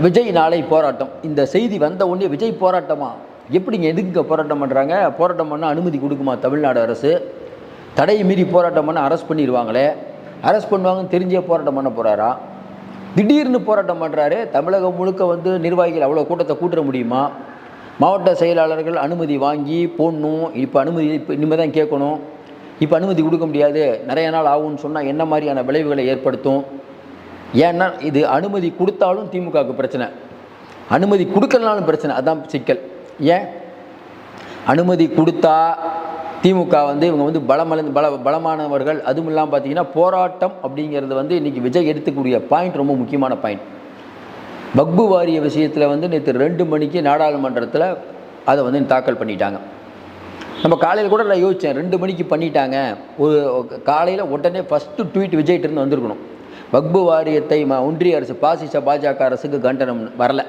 விஜய் நாளை போராட்டம். இந்த செய்தி வந்த உடனே விஜய் போராட்டமா, எப்படிங்க, எதுக்கு போராட்டம் பண்ணுறாங்க? போராட்டம் பண்ணால் அனுமதி கொடுக்குமா தமிழ்நாடு அரசு? தடையை மீறி போராட்டம் பண்ணால் அரெஸ்ட் பண்ணிடுவாங்களே, அரெஸ்ட் பண்ணுவாங்கன்னு தெரிஞ்சே போராட்டம் பண்ண போகிறாரா? திடீர்னு போராட்டம் பண்ணுறாரு. தமிழகம் முழுக்க நிர்வாகிகள் அவ்வளோ கூட்டத்தை கூட்ட முடியுமா? மாவட்ட செயலாளர்கள் அனுமதி வாங்கி போடணும். இப்போ அனுமதி இனிமேல் தான் கேட்கணும். இப்போ அனுமதி கொடுக்க முடியாது, நிறைய நாள் ஆகும்னு சொன்னால் என்ன மாதிரியான விளைவுகளை ஏற்படுத்தும்? ஏன்னா இது அனுமதி கொடுத்தாலும் திமுகவுக்கு பிரச்சனை, அனுமதி கொடுக்கலனாலும் பிரச்சனை. அதான் சிக்கல். ஏன் அனுமதி கொடுத்தா திமுக இவங்க பலமானவர்கள். அதுவும் இல்லாமல் பார்த்தீங்கன்னா போராட்டம் அப்படிங்கிறது இன்றைக்கி விஜய் எடுத்துக்கூடிய பாயிண்ட் ரொம்ப முக்கியமான பாயிண்ட். வக்பு வாரிய விஷயத்தில் நேற்று 2 மணிக்கு நாடாளுமன்றத்தில் அதை தாக்கல் பண்ணிட்டாங்க. நம்ம காலையில் கூட நான் யோசித்தேன், 2 மணிக்கு பண்ணிட்டாங்க. ஒரு காலையில் உடனே ஃபஸ்ட்டு ட்வீட் விஜய்கிட்டருந்து வந்திருக்கணும். வக்பு வாரியத்தை ஒன்றிய அரசு பாஜக அரசுக்கு கண்டனம் வரல.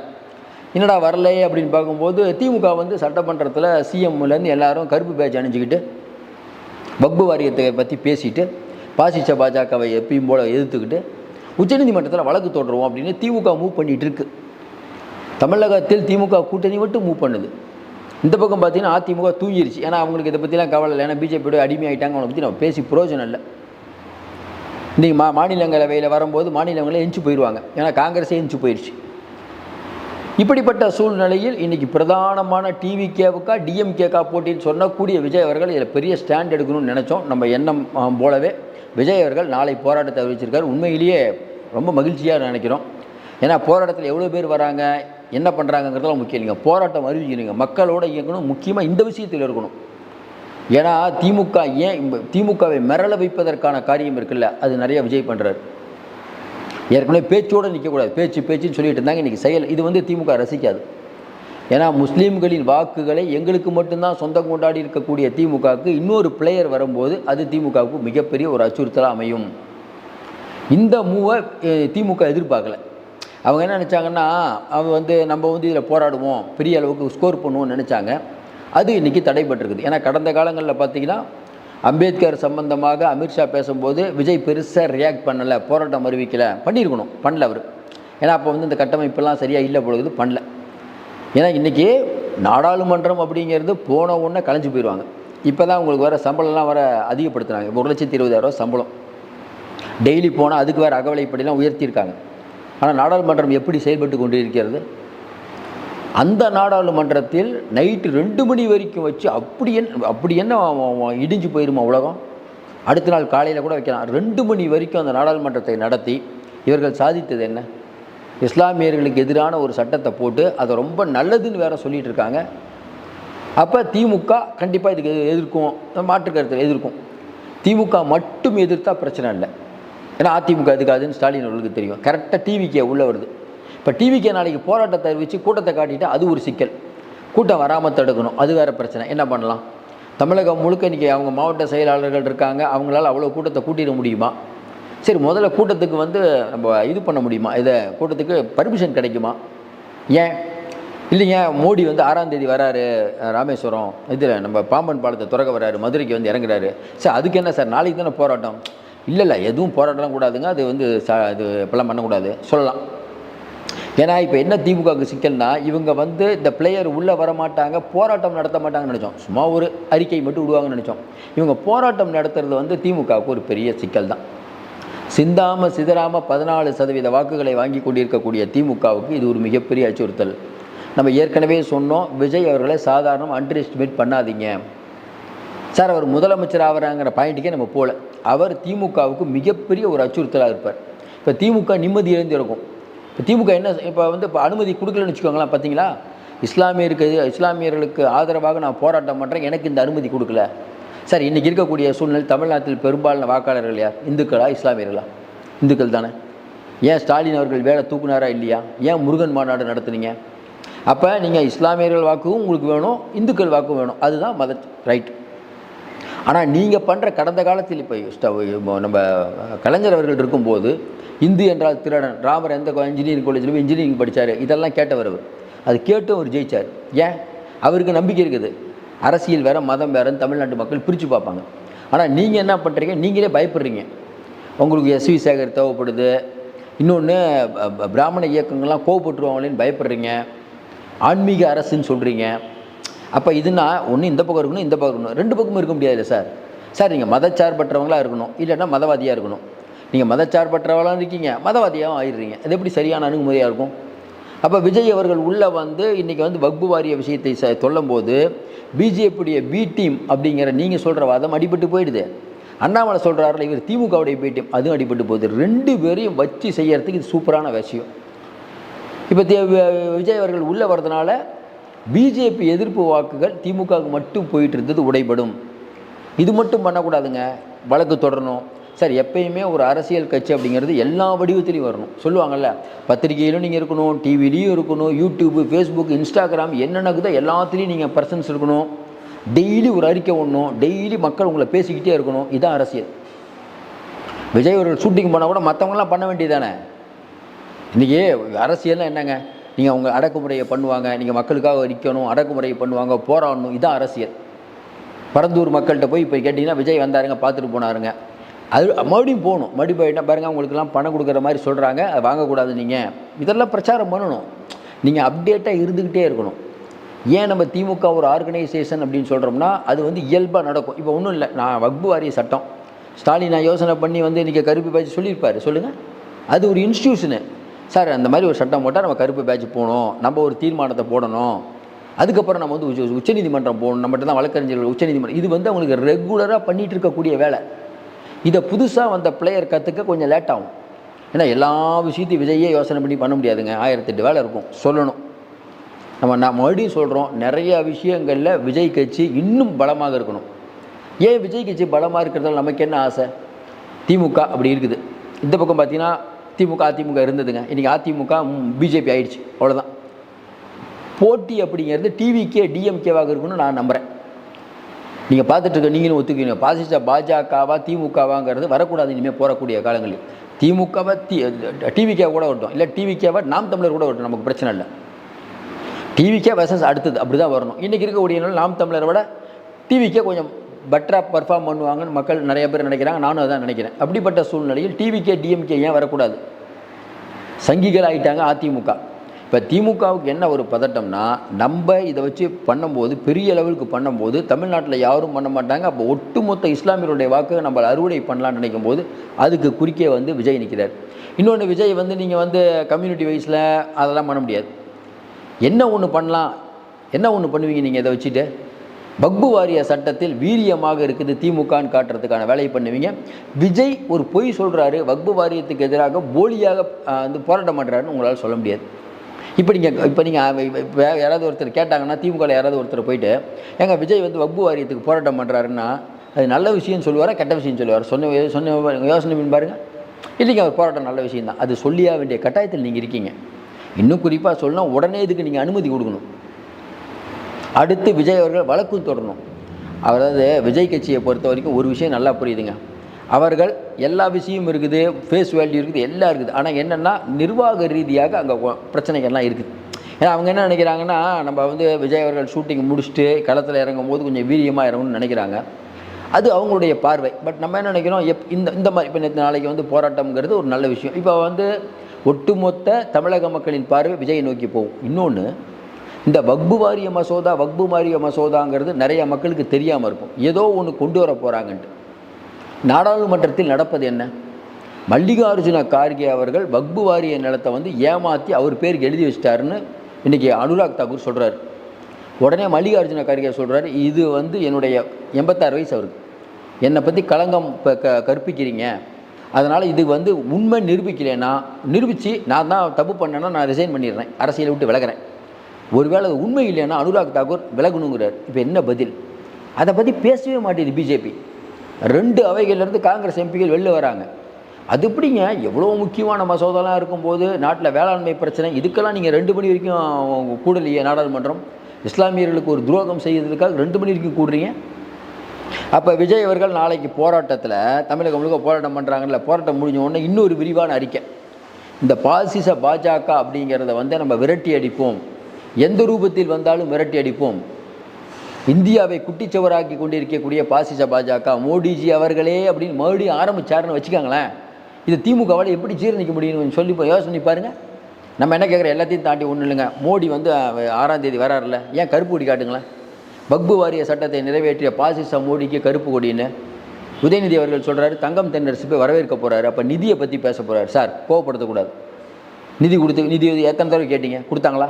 என்னடா வரலை அப்படின்னு பார்க்கும்போது திமுக சட்டமன்றத்தில் சிஎம்லேருந்து எல்லாரும் கருப்பு பேட்ச் அணிஞ்சிக்கிட்டு வக்பு வாரியத்தை பற்றி பேசிட்டு பாஜகவை எப்பயும் போல் எதிர்த்துக்கிட்டு உச்சநீதிமன்றத்தில் வழக்கு தொடருவோம் அப்படின்னு திமுக மூவ் பண்ணிகிட்டு இருக்கு. தமிழகத்தில் திமுக கூட்டணி மட்டும் மூவ் பண்ணுது. இந்த பக்கம் பார்த்தீங்கன்னா அதிமுக தூங்கிருச்சு. ஏன்னா அவங்களுக்கு இதை பற்றிலாம் கவலை இல்லை. ஏன்னா பிஜேபியோட அடிமையாயிட்டாங்க. அவங்களை பற்றி நம்ம பேசி பிரயோஜனம் இல்லை. இன்றைக்கி மாநிலங்களவையில் வரும்போது மாநிலங்களே எஞ்சி போயிடுவாங்க. ஏன்னா காங்கிரஸே எஞ்சி போயிடுச்சு. இப்படிப்பட்ட சூழ்நிலையில் இன்றைக்கி பிரதானமான டிவிகேவுக்கா டிஎம்கேக்கா போட்டின்னு சொல்லக்கூடிய விஜய் அவர்கள் இதில் பெரிய ஸ்டாண்ட் எடுக்கணும்னு நினச்சோம். நம்ம எண்ணம் போலவே விஜய் அவர்கள் நாளை போராட்டத்தை அறிவிச்சிருக்கார். உண்மையிலேயே ரொம்ப மகிழ்ச்சியாக நினைக்கிறோம். ஏன்னா போராட்டத்தில் எவ்வளோ பேர் வராங்க, என்ன பண்ணுறாங்கிறதெல்லாம் முக்கியம் இல்லைங்க. போராட்டம் அறிவிக்கிறீங்க, மக்களோட இயங்கணும், முக்கியமாக இந்த விஷயத்தில் இருக்கணும். ஏன்னா திமுகவை மிரள வைப்பதற்கான காரியம் இருக்குல்ல, அது நிறைய விஜய் பண்ணுறாரு. ஏற்கனவே பேச்சோடு நிற்கக்கூடாது, பேச்சுன்னு சொல்லிட்டு இருந்தாங்க. இன்றைக்கி செயல் இது திமுக ரசிக்காது. ஏன்னா முஸ்லீம்களின் வாக்குகளை எங்களுக்கு மட்டும்தான் சொந்தம் கொண்டாடி இருக்கக்கூடிய திமுகவுக்கு இன்னொரு பிளேயர் வரும்போது அது திமுகவுக்கு மிகப்பெரிய ஒரு அச்சுறுத்தலாக அமையும். இந்த மூவை திமுக எதிர்பார்க்கல. அவங்க என்ன நினச்சாங்கன்னா, நம்ம இதில் போராடுவோம், பெரிய அளவுக்கு ஸ்கோர் பண்ணுவோம்னு நினச்சாங்க. அது இன்றைக்கி தடைபட்டிருக்குது. ஏன்னா கடந்த காலங்களில் பார்த்திங்கன்னா அம்பேத்கர் சம்பந்தமாக அமித்ஷா பேசும்போது விஜய் பெருசாக ரியாக்ட் பண்ணலை, போராட்டம் அறிவிக்கலை. பண்ணியிருக்கணும், பண்ணல அவர். ஏன்னா அப்போ இந்த கட்டமைப்பெல்லாம் சரியாக இல்லை பொழுது பண்ணல. ஏன்னா இன்றைக்கி நாடாளுமன்றம் அப்படிங்கிறது போன உடனே கலைஞ்சு போயிடுவாங்க. இப்போ தான் உங்களுக்கு வர சம்பளம்லாம் வர அதிகப்படுத்துகிறாங்க. 1,20,000 சம்பளம் டெய்லி போனால் அதுக்கு வேறு அகவலைப்படிலாம் உயர்த்தியிருக்காங்க. ஆனால் நாடாளுமன்றம் எப்படி செயல்பட்டு கொண்டு இருக்கிறது? அந்த நாடாளுமன்றத்தில் நைட்டு 2 மணி வரைக்கும் வச்சு அப்படி என்ன இடிஞ்சு போயிருமா உலகம்? அடுத்த நாள் காலையில் கூட வைக்கலாம். 2 மணி வரைக்கும் அந்த நாடாளுமன்றத்தை நடத்தி இவர்கள் சாதித்தது என்ன? இஸ்லாமியர்களுக்கு எதிரான ஒரு சட்டத்தை போட்டு அதை ரொம்ப நல்லதுன்னு வேறு சொல்லிகிட்டு இருக்காங்க. அப்போ திமுக கண்டிப்பாக இதுக்கு எதிர்க்கும், மாற்று கருத்தில் எதிர்க்கும். திமுக மட்டும் எதிர்த்தா பிரச்சனை இல்லை. ஏன்னா அதிமுக எதுக்காதுன்னு ஸ்டாலின் அவர்களுக்கு தெரியும். கரெக்டாக டிவிக்கே உள்ளே வருது. இப்போ டிவிக்கே நாளைக்கு போராட்டத்தை அறிவித்து கூட்டத்தை காட்டிட்டு அது ஒரு சிக்கல். கூட்டம் வராமல் தடுக்கணும், அது வேறு பிரச்சனை. என்ன பண்ணலாம்? தமிழகம் முழுக்க இன்றைக்கி அவங்க மாவட்ட செயலாளர்கள் இருக்காங்க. அவங்களால அவ்வளோ கூட்டத்தை கூட்டிட முடியுமா? சரி, முதல்ல கூட்டத்துக்கு நம்ம இது பண்ண முடியுமா? இதை கூட்டத்துக்கு பர்மிஷன் கிடைக்குமா? ஏன் இல்லைங்க, மோடி 6ஆம் தேதி வராரு ராமேஸ்வரம், இதில் நம்ம பாம்பன் பாலத்தை திறக்க வராரு, மதுரைக்கு இறங்குறாரு. சார் அதுக்கு என்ன சார், நாளைக்கு தானே போராட்டம்? இல்லை எதுவும் போராட்டம்லாம் கூடாதுங்க, அது இது இப்போல்லாம் பண்ணக்கூடாது சொல்லலாம். ஏன்னா இப்போ என்ன திமுகவுக்கு சிக்கல்னா, இவங்க இந்த பிளேயர் உள்ளே வரமாட்டாங்க, போராட்டம் நடத்த மாட்டாங்கன்னு நினச்சோம். சும்மா ஒரு அறிக்கை மட்டும் விடுவாங்கன்னு நினச்சோம். இவங்க போராட்டம் நடத்துறது திமுகவுக்கு ஒரு பெரிய சிக்கல் தான். சிந்தாமல் சிதறாமல் 14% வாக்குகளை வாங்கி கொண்டிருக்கக்கூடிய திமுகவுக்கு இது ஒரு மிகப்பெரிய அச்சுறுத்தல். நம்ம ஏற்கனவே சொன்னோம், விஜய் அவர்களை சாதாரண அண்டர் எஸ்டிமேட் பண்ணாதீங்க சார். அவர் முதலமைச்சர் ஆகிறாங்கிற பாயிண்ட்டுக்கே நம்ம போகல. அவர் திமுகவுக்கு மிகப்பெரிய ஒரு அச்சுறுத்தலாக இருப்பார். இப்போ திமுக நிம்மதி இழந்து இருக்கும். இப்போ திமுக என்ன இப்போ அனுமதி கொடுக்கலன்னு வச்சுக்கோங்களேன். பார்த்தீங்களா, இஸ்லாமியர்களுக்கு ஆதரவாக நான் போராட்டம் பண்ணுறேன், எனக்கு இந்த அனுமதி கொடுக்கல. சார் இன்றைக்கி இருக்கக்கூடிய சூழ்நிலை தமிழ்நாட்டில் பெரும்பாலான வாக்காளர்கள் யார்? இந்துக்களா இஸ்லாமியர்களா? இந்துக்கள் தானே. ஏன் ஸ்டாலின் அவர்கள் வேலை தூக்குனாரா இல்லையா? ஏன் முருகன் மாநாடு நடத்துனீங்க? அப்போ நீங்கள் இஸ்லாமியர்கள் வாக்கும் உங்களுக்கு வேணும், இந்துக்கள் வாக்கும் வேணும், அதுதான் ரைட். ஆனால் நீங்கள் பண்ணுற கடந்த காலத்தில் இப்போ நம்ம கலைஞர் அவர்கள் இருக்கும்போது இந்து என்றால் திருடன், ராமர் எந்த இன்ஜினியரிங் காலேஜில் இன்ஜினியரிங் படித்தார், இதெல்லாம் கேட்டவர். அவர் அது கேட்டும் அவர் ஜெயித்தார். ஏன்? அவருக்கு நம்பிக்கை இருக்குது. அரசியல் வேறு மதம் வேறுன்னு தமிழ்நாட்டு மக்கள் பிரித்து பார்ப்பாங்க. ஆனால் நீங்கள் என்ன பண்ணுறீங்க? நீங்களே பயப்படுறீங்க. உங்களுக்கு எஸ்வி சேகர் தேவைப்படுது, இன்னொன்று பிராமண இயக்கங்கள்லாம் கோவப்பட்டுருவாங்களேன்னு பயப்படுறீங்க, ஆன்மீக அரசுன்னு சொல்கிறீங்க. அப்போ இதுனா ஒன்று இந்த பக்கம் இருக்கணும், இந்த பக்கம் இருக்கணும், ரெண்டு பக்கமும் இருக்க முடியாது சார். சார் நீங்கள் மதச்சார்பற்றவங்களாக இருக்கணும், இல்லைன்னா மதவாதியாக இருக்கணும். நீங்கள் மதச்சார்பற்றவங்களாக இருக்கீங்க, மதவாதியாகவும் ஆயிடுறீங்க. அது எப்படி சரியான அணுகுமுறையாக இருக்கும்? அப்போ விஜய் அவர்கள் உள்ளே வந்து இன்றைக்கி வந்து வக்பு வாரிய விஷயத்தை சொல்லும்போது பிஜேபியுடைய பி டீம் அப்படிங்கிற நீங்கள் சொல்கிற வாதம் அடிபட்டு போயிடுது. அண்ணாமலை சொல்கிறாருல இவர் திமுகவுடைய பி டீம், அதுவும் அடிபட்டு போகுது. ரெண்டு பேரையும் வச்சு செய்யறதுக்கு இது சூப்பரான விஷயம். இப்போ விஜய் அவர்கள் உள்ளே வர்றதுனால பிஜேபி எதிர்ப்பு வாக்குகள் திமுகவுக்கு மட்டும் போயிட்டு இருந்தது உடைபடும். இது மட்டும் பண்ணக்கூடாதுங்க, வழக்கு தொடரணும் சார். எப்பயுமே ஒரு அரசியல் கட்சி அப்படிங்கிறது எல்லா வடிவத்திலையும் வரணும். சொல்லுவாங்கள்ல, பத்திரிகையிலும் நீங்கள் இருக்கணும், டிவிலையும் இருக்கணும், யூடியூப்பு, ஃபேஸ்புக், இன்ஸ்டாகிராம் என்னென்னக்குதோ எல்லாத்துலேயும் நீங்கள் பர்சன்ஸ் இருக்கணும். டெய்லி ஒரு அறிக்கை ஒன்றும், டெய்லி மக்கள் உங்களை பேசிக்கிட்டே இருக்கணும். இதுதான் அரசியல். விஜய் ஒரு ஷூட்டிங் பண்ணால் கூட மற்றவங்களாம் பண்ண வேண்டியதானே. இன்றைக்கி அரசியல்னால் என்னங்க, நீங்கள் அவங்க அடக்குமுறையை பண்ணுவாங்க, நீங்கள் மக்களுக்காக நிற்கணும், அடக்குமுறையை பண்ணுவாங்க, போராடணும். இதுதான் அரசியல். பரந்தூர் மக்கள்கிட்ட போய் இப்போ கேட்டிங்கன்னா விஜய் வந்தாருங்க, பார்த்துட்டு போனாருங்க, அது மறுபடியும் போகணும். மறுபடியும் போயிட்டா பாருங்கள், அவங்களுக்குலாம் பணம் கொடுக்குற மாதிரி சொல்கிறாங்க, அதை வாங்கக்கூடாது. நீங்கள் இதெல்லாம் பிரச்சாரம் பண்ணணும். நீங்கள் அப்டேட்டாக இருந்துக்கிட்டே இருக்கணும். ஏன் நம்ம திமுக ஒரு ஆர்கனைசேஷன் அப்படின்னு சொல்கிறோம்னா அது வந்து இயல்பாக நடக்கும். இப்போ ஒன்றும் இல்லை, நான் வக்பு வாரிய சட்டம் ஸ்டாலின் நான் யோசனை பண்ணி வந்து இன்றைக்கி கருப்பு பேட்ச் சொல்லியிருப்பார். சொல்லுங்கள், அது ஒரு இன்ஸ்டியூஷனு சார். அந்த மாதிரி ஒரு சட்டம் போட்டால் நம்ம கருப்பு பேட்ச் போகணும், நம்ம ஒரு தீர்மானத்தை போடணும், அதுக்கப்புறம் நம்ம வந்து உச்சநீதிமன்றம் போகணும், நம்மகிட்ட தான் வழக்கறிஞர்கள் உச்சநீதிமன்றம். இது வந்து அவங்களுக்கு ரெகுலராக பண்ணிகிட்டு இருக்கக்கூடிய வேலை. இதை புதுசாக வந்த பிளேயர் கற்றுக்க கொஞ்சம் லேட் ஆகும். ஏன்னா எல்லா விஷயத்தையும் விஜயே யோசனை பண்ணி பண்ண முடியாதுங்க, 1008 வேலை இருக்கும். சொல்லணும், நான் மறுபடியும் சொல்கிறோம், நிறைய விஷயங்களில் விஜய் கட்சி இன்னும் பலமாக இருக்கணும். ஏன் விஜய் கட்சி பலமாக இருக்கிறதால நமக்கு என்ன ஆசை? திமுக அப்படி இருக்குது. இந்த பக்கம் பார்த்தீங்கன்னா திமுக அதிமுக இருந்ததுங்க, இன்றைக்கி அதிமுக பிஜேபி ஆயிடுச்சு, அவ்வளோதான். போட்டி அப்படிங்கிறது டிவிக்கே டிஎம்கேவாக இருக்குன்னு நான் நம்புகிறேன். நீங்கள் பார்த்துட்ருக்க நீங்களும் ஒத்துக்குவீங்க. பாசிச பாஜகவா திமுகவாங்கிறது வரக்கூடாது இனிமேல் போகக்கூடிய காலங்களில். திமுகவை டிவிக்கே கூட வரட்டும், இல்லை டிவிக்கேவா நாம் தமிழர் கூட வரட்டும், நமக்கு பிரச்சனை இல்லை. டிவிக்கே வெர்சஸ் அடுத்தது அப்படி தான் வரணும். இன்றைக்கி இருக்கக்கூடிய நாம் தமிழரை விட டிவிக்கே கொஞ்சம் பெட்டராக பர்ஃபார்ம் பண்ணுவாங்கன்னு மக்கள் நிறைய பேர் நினைக்கிறாங்க, நானும் அதான் நினைக்கிறேன். அப்படிப்பட்ட சூழ்நிலையில் டிவிக்கே டிஎம்கே ஏன் வரக்கூடாது? சங்கிகள் ஆகிட்டாங்க அதிமுக. இப்போ திமுகவுக்கு என்ன ஒரு பதட்டம்னா, நம்ம இதை வச்சு பண்ணும்போது பெரிய லெவலுக்கு பண்ணும்போது தமிழ்நாட்டில் யாரும் பண்ண மாட்டாங்க. அப்போ ஒட்டுமொத்த இஸ்லாமியருடைய வாக்கு நம்ம அறுவடை பண்ணலான்னு நினைக்கும் போது அதுக்கு குறுக்கே வந்து விஜய் நிற்கிறார். இன்னொன்று, விஜய் வந்து நீங்கள் வந்து கம்யூனிட்டி வைஸில் அதெல்லாம் பண்ண முடியாது. என்ன ஒன்று பண்ணலாம், என்ன ஒன்று பண்ணுவீங்க நீங்கள் இதை வச்சுட்டு? வக்பு வாரிய சட்டத்தில் வீரியமாக இருக்குது திமுகன்னு காட்டுறதுக்கான வேலையை பண்ணுவீங்க. விஜய் ஒரு பொய் சொல்கிறாரு, வக்பு வாரியத்துக்கு எதிராக போலியாக வந்து போராட்டம் பண்ணுறாருன்னு உங்களால் சொல்ல முடியாது. இப்போ நீங்கள் யாராவது ஒருத்தர் கேட்டாங்கன்னா, திமுகவில் யாராவது ஒருத்தர் போயிட்டு ஏங்க விஜய் வந்து வக்பு வாரியத்துக்கு போராட்டம் பண்ணுறாருன்னா அது நல்ல விஷயம் சொல்லுவாரா கெட்ட விஷயம் சொல்லுவார்? சொன்ன யோசனை பண்ணி பாருங்கள். இல்லைங்க, அவர் போராட்டம் நல்ல விஷயம் தான், அது சொல்லியா வேண்டிய கட்டாயத்தில் நீங்கள் இருக்கீங்க. இன்னும் குறிப்பாக சொல்லணும், உடனே இதுக்கு நீங்கள் அனுமதி கொடுக்கணும். அடுத்து விஜய் அவர்கள் வழக்கு தொடரணும். அதாவது விஜய் கட்சியை பொறுத்த வரைக்கும் ஒரு விஷயம் நல்லா புரியுதுங்க, அவர்கள் எல்லா விஷயமும் இருக்குது, ஃபேஸ் வேல்யூ இருக்குது, எல்லாம் இருக்குது. ஆனால் என்னென்னா நிர்வாக ரீதியாக அங்கே பிரச்சனைகள்லாம் இருக்குது. ஏன்னா அவங்க என்ன நினைக்கிறாங்கன்னா, நம்ம வந்து விஜய் அவர்கள் ஷூட்டிங் முடிச்சுட்டு களத்தில் இறங்கும் போது கொஞ்சம் வீரியமாக இறங்கணும்னு நினைக்கிறாங்க. அது அவங்களுடைய பார்வை. பட் நம்ம என்ன நினைக்கிறோம், இந்த மாதிரி இப்போ நாளைக்கு வந்து போராட்டம்ங்கிறது ஒரு நல்ல விஷயம். இப்போ வந்து ஒட்டுமொத்த தமிழக மக்களின் பார்வை விஜயை நோக்கி போகும். இன்னொன்று, இந்த வக்பு வாரிய மசோதாங்கிறது நிறைய மக்களுக்கு தெரியாமல் இருக்கும். ஏதோ ஒன்று கொண்டு வர போகிறாங்கன்ட்டு. நாடாளுமன்றத்தில் நடப்பது என்ன? மல்லிகார்ஜுன கார்கே அவர்கள் வக்பு வாரிய நிலத்தை வந்து ஏமாற்றி அவர் பேருக்கு எழுதி வச்சிட்டாருன்னு இன்றைக்கி அனுராக் தாக்கூர் சொல்கிறார். உடனே மல்லிகார்ஜுன கார்கே சொல்கிறார், இது வந்து என்னுடைய 86 வயசு அவருக்கு, என்னை பற்றி களங்கம் கற்பிக்கிறீங்க, அதனால் இது வந்து உண்மை நிரூபிக்கலைன்னா நிரூபித்து நான் தான் தப்பு பண்ணேன்னா நான் ரிசைன் பண்ணிடுறேன், அரசியலை விட்டு விலகிறேன். ஒருவேளை அது உண்மை இல்லைன்னா அனுராக் தாக்கூர் விலகணுங்கிறார். இப்போ என்ன பதில்? அதை பற்றி பேசவே மாட்டேது பிஜேபி. 2 அவைகளிலிருந்து காங்கிரஸ் எம்பிகள் வெளில வராங்க. அது எப்படிங்க, எவ்வளோ முக்கியமான மசோதாலாம் இருக்கும்போது, நாட்டில் வேளாண்மை பிரச்சனை, இதுக்கெல்லாம் நீங்கள் 2 மணி வரைக்கும் கூடலையே நாடாளுமன்றம்? இஸ்லாமியர்களுக்கு ஒரு துரோகம் செய்யறதுக்காக 2 மணி வரைக்கும் கூடுறீங்க. அப்போ விஜய் அவர்கள் நாளைக்கு போராட்டத்தில் தமிழகம் முழுக்க போராட்டம் பண்ணுறாங்கல்ல, போராட்டம் முடிஞ்ச உடனே இன்னொரு விரிவான அறிக்கை, இந்த பாசிச பாஜக அப்படிங்கிறத வந்து நம்ம விரட்டி அடிப்போம், எந்த ரூபத்தில் வந்தாலும் விரட்டி அடிப்போம், இந்தியாவை குட்டிச்சவராக்கி கொண்டிருக்கக்கூடிய பாசிச பாஜக மோடிஜி அவர்களே அப்படின்னு மறுபடியும் ஆரம்பிச்சாருன்னு வச்சுக்காங்களேன். இது திமுகவால் எப்படி ஜீரணிக்க முடியும்னு சொல்லி யோசனை பாருங்கள். நம்ம என்ன கேட்குறோம், எல்லாத்தையும் தாண்டி ஒன்றும் இல்லைங்க. மோடி வந்து 6ஆம் தேதி வராருல்ல, ஏன் கருப்பு கொடி காட்டுங்களேன்? வக்பு வாரிய சட்டத்தை நிறைவேற்றிய பாசிச மோடிக்கு கருப்பு கொடின்னு உதயநிதி அவர்கள் சொல்கிறாரு. தங்கம் தென்னரசு போய் வரவேற்க போகிறாரு. அப்போ நிதியை பற்றி பேச போகிறாரு. சார், கோவப்படுத்தக்கூடாது. நிதி எத்தனை தடவை கேட்டீங்க? கொடுத்தாங்களா?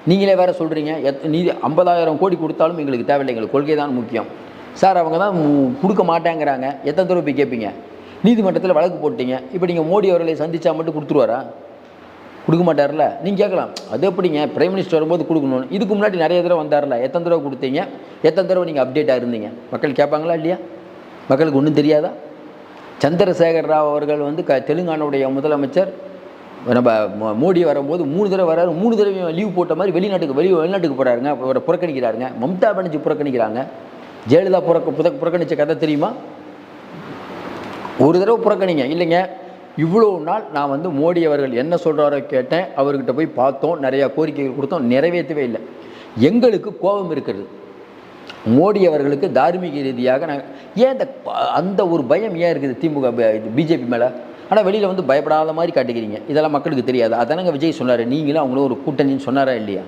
நீங்களே வேறு சொல்கிறீங்க நிதி 50,000 கோடி கொடுத்தாலும் எங்களுக்கு தேவையில்லை, எங்களுக்கு கொள்கை தான் முக்கியம். சார், அவங்க தான் கொடுக்க மாட்டேங்கிறாங்க. எத்தனை தடவை போய் கேட்பீங்க? நீதிமன்றத்தில் வழக்கு போட்டீங்க. இப்போ நீங்கள் மோடி அவர்களை சந்தித்தா மட்டும் கொடுத்துருவாரா? கொடுக்க மாட்டார்ல. நீங்கள் கேட்கலாம், அது எப்படிங்க பிரைம் மினிஸ்டர் வரும்போது கொடுக்கணும்னு. இதுக்கு முன்னாடி நிறைய தடவை வந்தார்ல, எத்தனை தடவை கொடுத்தீங்க? எத்தனை தடவை நீங்கள் அப்டேட்டாக இருந்தீங்க? மக்கள் கேட்பாங்களா இல்லையா? மக்களுக்கு ஒன்றும் தெரியாதா? சந்திரசேகர் ராவ் அவர்கள் வந்து தெலுங்கானாவுடைய முதலமைச்சர் நம்ம மோடி வரும்போது 3 தடவை வராரு. 3 தடவையும் லீவ் போட்ட மாதிரி வெளிநாட்டுக்கு போகிறாருங்க. அவரை புறக்கணிக்கிறாருங்க. மம்தா பானர்ஜி புறக்கணிக்கிறாங்க. ஜெயலலிதா புறக்கணித்த கதை தெரியுமா? ஒரு தடவை புறக்கணிங்க. இல்லைங்க, இவ்வளோ நாள் நான் வந்து மோடி அவர்கள் என்ன சொல்கிறாரோ கேட்டேன், அவர்கிட்ட போய் பார்த்தோம், நிறையா கோரிக்கைகள் கொடுத்தோம், நிறைவேற்றவே இல்லை. எங்களுக்கு கோபம் இருக்கிறது. மோடி அவர்களுக்கு தார்மீக ரீதியாக ஏன் அந்த ஒரு பயம் ஏன் இருக்குது திமுக பிஜேபி மேலே? ஆனால் வெளியில் வந்து பயப்படாத மாதிரி காட்டிக்கிறீங்க. இதெல்லாம் மக்களுக்கு தெரியாது. அதானங்க விஜய் சொன்னார், நீங்களும் அவங்களும் ஒரு கூட்டணின்னு சொன்னாரா இல்லையா?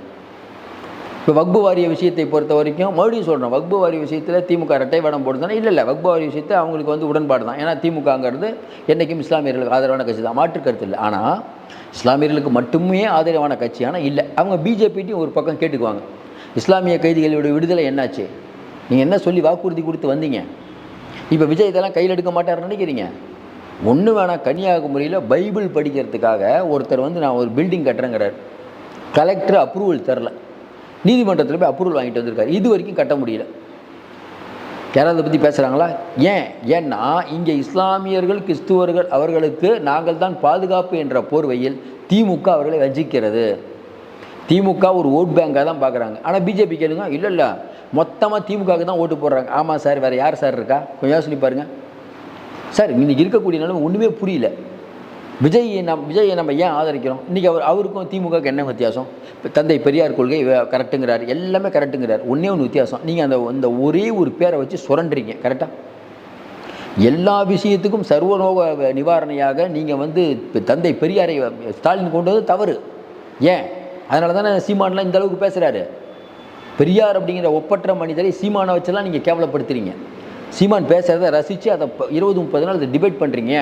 இப்போ வக்பு வாரிய விஷயத்தை பொறுத்த வரைக்கும் மறுபடியும் சொல்கிறோம், வக்பு வாரிய விஷயத்தில் திமுக ரெட்டை வேடம் போடுதுன்னா இல்லை, வக்பு வாரிய விஷயத்தை அவங்களுக்கு வந்து உடன்பாடு தான். ஏன்னா திமுகங்கிறது என்றைக்கும் இஸ்லாமியர்களுக்கு ஆதரவான கட்சி தான், மாற்று கருத்து இல்லை. ஆனால் இஸ்லாமியர்களுக்கு மட்டுமே ஆதரவான கட்சி ஆனால் இல்லை. அவங்க பிஜேபிட்டையும் ஒரு பக்கம் கேட்டுக்குவாங்க, இஸ்லாமிய கைதிகளுடைய விடுதலை என்னாச்சு? நீங்கள் என்ன சொல்லி வாக்குறுதி கொடுத்து வந்தீங்க? இப்போ விஜய் இதெல்லாம் கையில் எடுக்க மாட்டார்னு நினைக்கிறீங்க? ஒன்று வேணாம், கன்னியாகுமரியில் பைபிள் படிக்கிறதுக்காக ஒருத்தர் வந்து நான் ஒரு பில்டிங் கட்டுறேங்கிறார். கலெக்டர் அப்ரூவல் தரல, நீதிமன்றத்தில் போய் வாங்கிட்டு வந்திருக்காரு. இது வரைக்கும் கட்ட முடியல. யாராவது அதை பற்றி பேசுகிறாங்களா? ஏன்னா இங்கே இஸ்லாமியர்கள் கிறிஸ்துவர்கள் அவர்களுக்கு நாங்கள் தான் பாதுகாப்பு என்ற போர்வையில் திமுக அவர்களை வஞ்சிக்கிறது. திமுக ஒரு ஓட் பேங்காக தான் பார்க்குறாங்க. ஆனால் பிஜேபி கேளுங்க, இல்லை மொத்தமாக திமுகவுக்கு தான் ஓட்டு போடுறாங்க. ஆமாம் சார், வேறு யார் சார் இருக்கா? கொஞ்சம் யோசனை பாருங்கள் சார். இன்றைக்கி இருக்கக்கூடிய நிலைமை ஒன்றுமே புரியல. விஜயை நம்ம ஏன் ஆதரிக்கிறோம்? இன்றைக்கி அவருக்கும் திமுகவுக்கு என்ன வித்தியாசம்? தந்தை பெரியார் கொள்கை கரெக்டுங்கிறார், எல்லாமே கரெக்டுங்கிறார். ஒன்றே ஒன்று வித்தியாசம், நீங்கள் அந்த ஒரே ஒரு பேரை வச்சு சுரண்டுறீங்க. கரெக்டாக எல்லா விஷயத்துக்கும் சர்வநோக நிவாரணையாக நீங்கள் வந்து தந்தை பெரியாரை ஸ்டாலின் கொண்டு வந்து தவறு. ஏன்? அதனால தானே சீமானெலாம் இந்த அளவுக்கு பேசுகிறாரு. பெரியார் அப்படிங்கிற ஒப்பற்ற மனிதரை சீமானை வச்செல்லாம் நீங்கள் கேவலப்படுத்துறீங்க. சீமான் பேசுகிறத ரசித்து அதை 20-30 நாள் அதை டிபேட் பண்ணுறீங்க.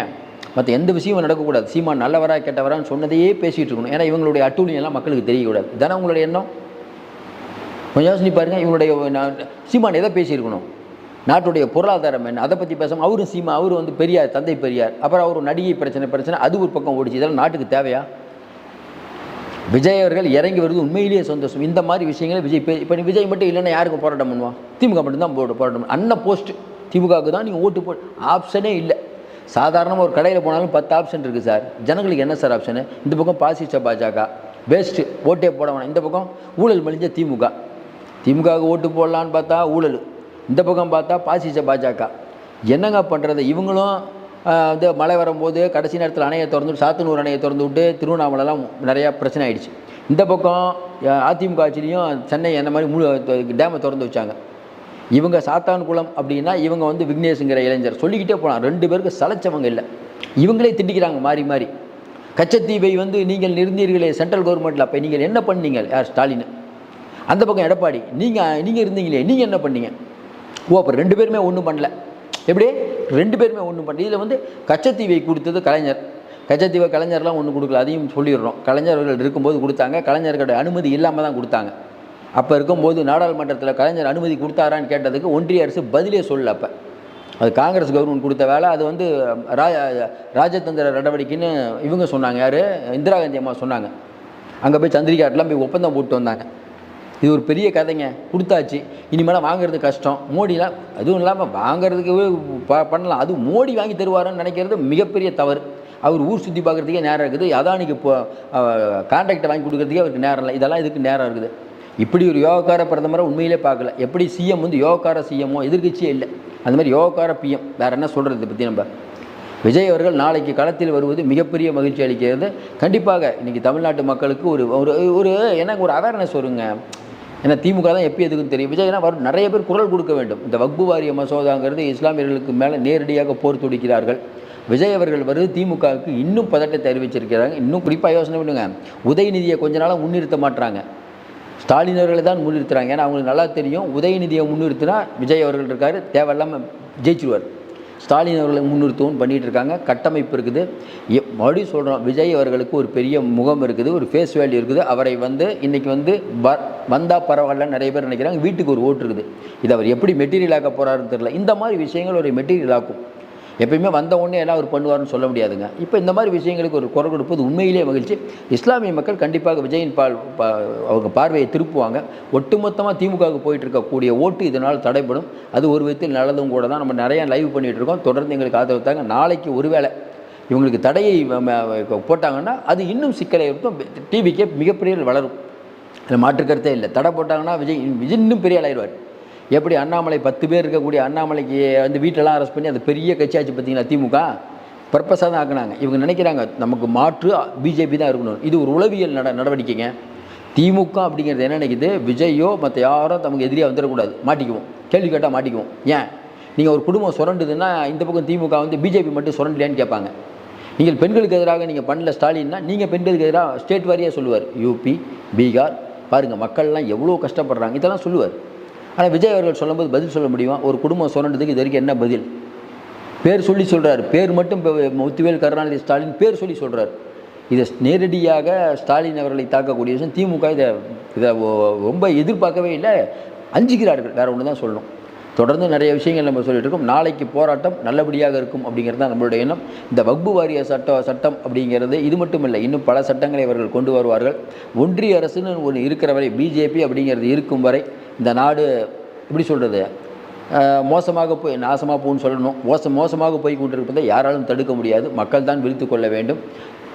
மற்ற எந்த விஷயமும் நடக்கக்கூடாது. சீமான் நல்லவரா கெட்டவரான்னு சொன்னதையே பேசிகிட்டு இருக்கணும். ஏன்னா இவங்களுடைய அட்டூழியெல்லாம் மக்களுக்கு தெரியக்கூடாது. இதானே உங்களுடைய எண்ணம்? கொஞ்சம் யோசனை பாருங்கள். இவங்களுடைய சீமான் எதை பேசியிருக்கணும்? நாட்டுடைய பொருளாதாரம் என்ன, அதை பற்றி பேசாமல் அவர் வந்து பெரியார், தந்தை பெரியார், அப்புறம் அவர் நடிகை பிரச்சனை அது ஒரு பக்கம் ஓடிச்சு. இதெல்லாம் நாட்டுக்கு தேவையா? விஜய் அவர்கள் இறங்கி வருது உண்மையிலேயே சந்தோஷம். இந்த மாதிரி விஷயங்களை விஜய் இப்போ விஜய் மட்டும் இல்லைன்னா யாருக்கும் போராட்டம் பண்ணுவான்? திமுக மட்டும்தான் போராட்டம். அண்ணன் போஸ்ட் திமுகவுக்கு தான் நீங்கள் ஓட்டு ஆப்ஷனே இல்லை. சாதாரணமாக ஒரு கடையில் போனாலும் 10 ஆப்ஷன் இருக்குது சார். ஜனங்களுக்கு என்ன சார் ஆப்ஷனு? இந்த பக்கம் பாசிச பாஜக பெஸ்ட்டு, ஓட்டே போட வேணாம். இந்த பக்கம் ஊழல் மலிஞ்ச திமுகவுக்கு ஓட்டு போடலான்னு பார்த்தா ஊழல், இந்த பக்கம் பார்த்தா பாசிச பாஜக. என்னங்க பண்ணுறது? இவங்களும் வந்து மழை வரும்போது கடைசி நேரத்தில் அணையை திறந்து சாத்தனூர் அணையை திறந்து விட்டு திருவண்ணாமலைலாம் நிறையா பிரச்சனை ஆகிடுச்சு. இந்த பக்கம் அதிமுக ஆட்சிலையும் சென்னை என்ன மாதிரி டேமை திறந்து வச்சாங்க. இவங்க சாத்தான்குளம் அப்படின்னா இவங்க வந்து விக்னேஷுங்கிற இளைஞர் சொல்லிக்கிட்டே போகலாம். 2 பேருக்கு சலைச்சவங்க இல்லை. இவங்களே திண்டிக்கிறாங்க மாறி. கச்சத்தீவை வந்து நீங்கள் நிறுந்தீர்களே சென்ட்ரல் கவர்மெண்ட்டில், அப்போ நீங்கள் என்ன பண்ணீங்க? யார்? ஸ்டாலின். அந்த பக்கம் எடப்பாடி, நீங்கள் இருந்தீங்களே, நீங்கள் என்ன பண்ணீங்க? அப்போ 2 பேருமே ஒன்றும் பண்ணல. எப்படி 2 பேருமே ஒன்றும் பண்ணல. இதில் வந்து கச்சத்தீவை கொடுத்தது கலைஞர். கச்சத்தீவை கலைஞர்லாம் ஒன்றும் கொடுக்கல, அதையும் சொல்லிடுறோம். கலைஞர்கள் இருக்கும்போது கொடுத்தாங்க, கலைஞர்களோட அனுமதி இல்லாமல் தான் கொடுத்தாங்க. அப்போ இருக்கும்போது நாடாளுமன்றத்தில் கலைஞர் அனுமதி கொடுத்தாரான்னு கேட்டதுக்கு ஒன்றிய அரசு பதிலே சொல்லல. அப்போ அது காங்கிரஸ் கவர்மெண்ட் கொடுத்த வேலை. அது வந்து ராஜதந்திர நடவடிக்கைன்னு இவங்க சொன்னாங்க. யார்? இந்திரா காந்தி அம்மா சொன்னாங்க. அங்கே போய் சந்திரிகாட்டெலாம் போய் ஒப்பந்தம் போட்டு வந்தாங்க. இது ஒரு பெரிய கதைங்க. கொடுத்தாச்சு, இனிமேல் வாங்கிறது கஷ்டம். மோடிலாம் அதுவும் இல்லாமல் வாங்கிறதுக்கு பண்ணலாம். அதுவும் மோடி வாங்கி தருவாருன்னு நினைக்கிறது மிகப்பெரிய தவறு. அவர் ஊர் சுற்றி பார்க்குறதுக்கே நேரம் இருக்குது. அதானிக்கு இப்போ கான்ட்ராக்டை வாங்கி கொடுக்குறதுக்கே அவருக்கு நேரம் இல்லை. இதெல்லாம் இதுக்கு நேரம் இருக்குது. இப்படி ஒரு யோகக்கார பிரதமரை உண்மையிலே பார்க்கல. எப்படி சிஎம் வந்து யோகக்கார சிஎம்மோ எதிர்கட்சியே இல்லை, அந்த மாதிரி யோகக்கார பிஎம். வேறு என்ன சொல்கிறது இதை பற்றி? நம்ம விஜய் அவர்கள் நாளைக்கு களத்தில் வருவது மிகப்பெரிய மகிழ்ச்சி அளிக்கிறது. கண்டிப்பாக இன்றைக்கி தமிழ்நாட்டு மக்களுக்கு ஒரு எனக்கு ஒரு அவேர்னஸ் வருங்க. ஏன்னா திமுக தான் எப்போ எதுக்குன்னு தெரியும். விஜய்னா நிறைய பேர் குரல் கொடுக்க வேண்டும். இந்த வக்பு வாரிய மசோதாங்கிறது இஸ்லாமியர்களுக்கு மேலே நேரடியாக போர் தொடுக்கிறார்கள். விஜய் அவர்கள் வருது திமுகவுக்கு இன்னும் பதட்டத்தை அறிவிச்சிருக்கிறாங்க. இன்னும் குறிப்பாக யோசனை பண்ணுங்க, உதயநிதியை கொஞ்ச நாளாக முன்னிறுத்த மாட்டுறாங்க, ஸ்டாலின் அவர்களை தான் முன்னிறுத்துறாங்க. ஏன்னா அவங்களுக்கு நல்லா தெரியும், உதயநிதியை முன்னிறுத்தினா விஜய் அவர்கள் இருக்கார், தேவையில்லாமல் ஜெயிச்சிருவார். ஸ்டாலின் அவர்களை முன்னிறுத்தவும் பண்ணிகிட்டு இருக்காங்க. கட்டமைப்பு இருக்குது. மறுபடியும் சொல்கிறோம், விஜய் அவர்களுக்கு ஒரு பெரிய முகம் இருக்குது, ஒரு ஃபேஸ் வேல்யூ இருக்குது. அவரை இன்றைக்கி வந்தால் பரவாயில்லன்னு நிறைய பேர் நினைக்கிறாங்க. வீட்டுக்கு ஒரு ஓட்டு இருக்குது. இது அவர் எப்படி மெட்டீரியல் ஆக்க போகிறாருன்னு தெரியல. இந்த மாதிரி விஷயங்கள் ஒரு மெட்டீரியல் ஆக்கும். எப்பயுமே வந்த உடனே எல்லாம் அவர் பண்ணுவார்னு சொல்ல முடியாதுங்க. இப்போ இந்த மாதிரி விஷயங்களுக்கு ஒரு குரல் கொடுப்பது உண்மையிலே மகிழ்ச்சி. இஸ்லாமிய மக்கள் கண்டிப்பாக விஜயின் அவங்க பார்வையை திருப்புவாங்க. ஒட்டுமொத்தமாக திமுகவுக்கு போயிட்டு இருக்கக்கூடிய ஓட்டு இதனால் தடைப்படும். அது ஒரு விதத்தில் நல்லதும் கூட தான். நம்ம நிறையா லைவ் பண்ணிகிட்டு இருக்கோம். தொடர்ந்து எங்களுக்கு ஆதரவு தாங்க. நாளைக்கு ஒருவேளை இவங்களுக்கு தடையை போட்டாங்கன்னா அது இன்னும் சிக்கலை இருக்கும். டிவிக்கே மிகப்பெரிய வளரும், அதில் மாற்றுக்கருத்தே இல்லை. தடை போட்டாங்கன்னா விஜய் இன்னும் பெரிய ஆளாயிடுவார். எப்படி அண்ணாமலை 10 பேர் இருக்கக்கூடிய அண்ணாமலைக்கு வீட்டெல்லாம் அரெஸ்ட் பண்ணி அது பெரிய கட்சியாச்சு பார்த்தீங்களா திமுக, பர்பஸாக தான் ஆக்குனாங்க. இவங்க நினைக்கிறாங்க நமக்கு மாற்று பிஜேபி தான் இருக்கணும். இது ஒரு உளவியல் நடவடிக்கைங்க. திமுக அப்படிங்கிறது என்ன நினைக்குது, விஜயோ மற்ற யாரும் நமக்கு எதிரியாக வந்துடக்கூடாது, மாட்டிக்குவோம், கேள்வி கேட்டால் மாட்டிக்குவோம். ஏன் நீங்கள் ஒரு குடும்பம் சுரண்டுதுன்னா இந்த பக்கம் திமுக பிஜேபி மட்டும் சுரண்டலையான்னு கேட்பாங்க. நீங்கள் பெண்களுக்கு எதிராக நீங்கள் பண்ணல ஸ்டாலின்னா, நீங்கள் பெண்களுக்கு எதிராக ஸ்டேட் வாரியாக சொல்லுவார். யூபி, பீகார் பாருங்கள், மக்கள்லாம் எவ்வளோ கஷ்டப்படுறாங்க, இதெல்லாம் சொல்லுவார். ஆனால் விஜய் அவர்கள் சொல்லும்போது பதில் சொல்ல முடியுமா? ஒரு குடும்பம் சுரண்டதுக்கு இது வரைக்கும் என்ன பதில்? பேர் சொல்லி சொல்கிறார். பேர் மட்டும் முத்துவேல் கருணாநிதி ஸ்டாலின் பேர் சொல்லி சொல்கிறார். இதை நேரடியாக ஸ்டாலின் அவர்களை தாக்கக்கூடிய விஷயம். திமுக இதை ரொம்ப எதிர்பார்க்கவே இல்லை, அஞ்சுகிறார்கள். வேறு ஒன்று தான் சொல்லணும். தொடர்ந்து நிறைய விஷயங்கள் நம்ம சொல்லிட்டு இருக்கோம். நாளைக்கு போராட்டம் நல்லபடியாக இருக்கும் அப்படிங்கிறது தான் நம்மளுடைய எண்ணம். இந்த வக்பு வாரிய சட்டம் அப்படிங்கிறது இது மட்டும் இல்லை, இன்னும் பல சட்டங்களை அவர்கள் கொண்டு வருவார்கள். ஒன்றிய அரசுன்னு ஒன்று இருக்கிற வரை, பிஜேபி அப்படிங்கிறது இருக்கும் வரை இந்த நாடு எப்படி சொல்கிறது, மோசமாக போய் நாசமாக போகுன்னு சொல்லணும். மோசமாக போய் கொண்டிருப்பதை யாராலும் தடுக்க முடியாது. மக்கள் தான் விழித்து கொள்ள வேண்டும்.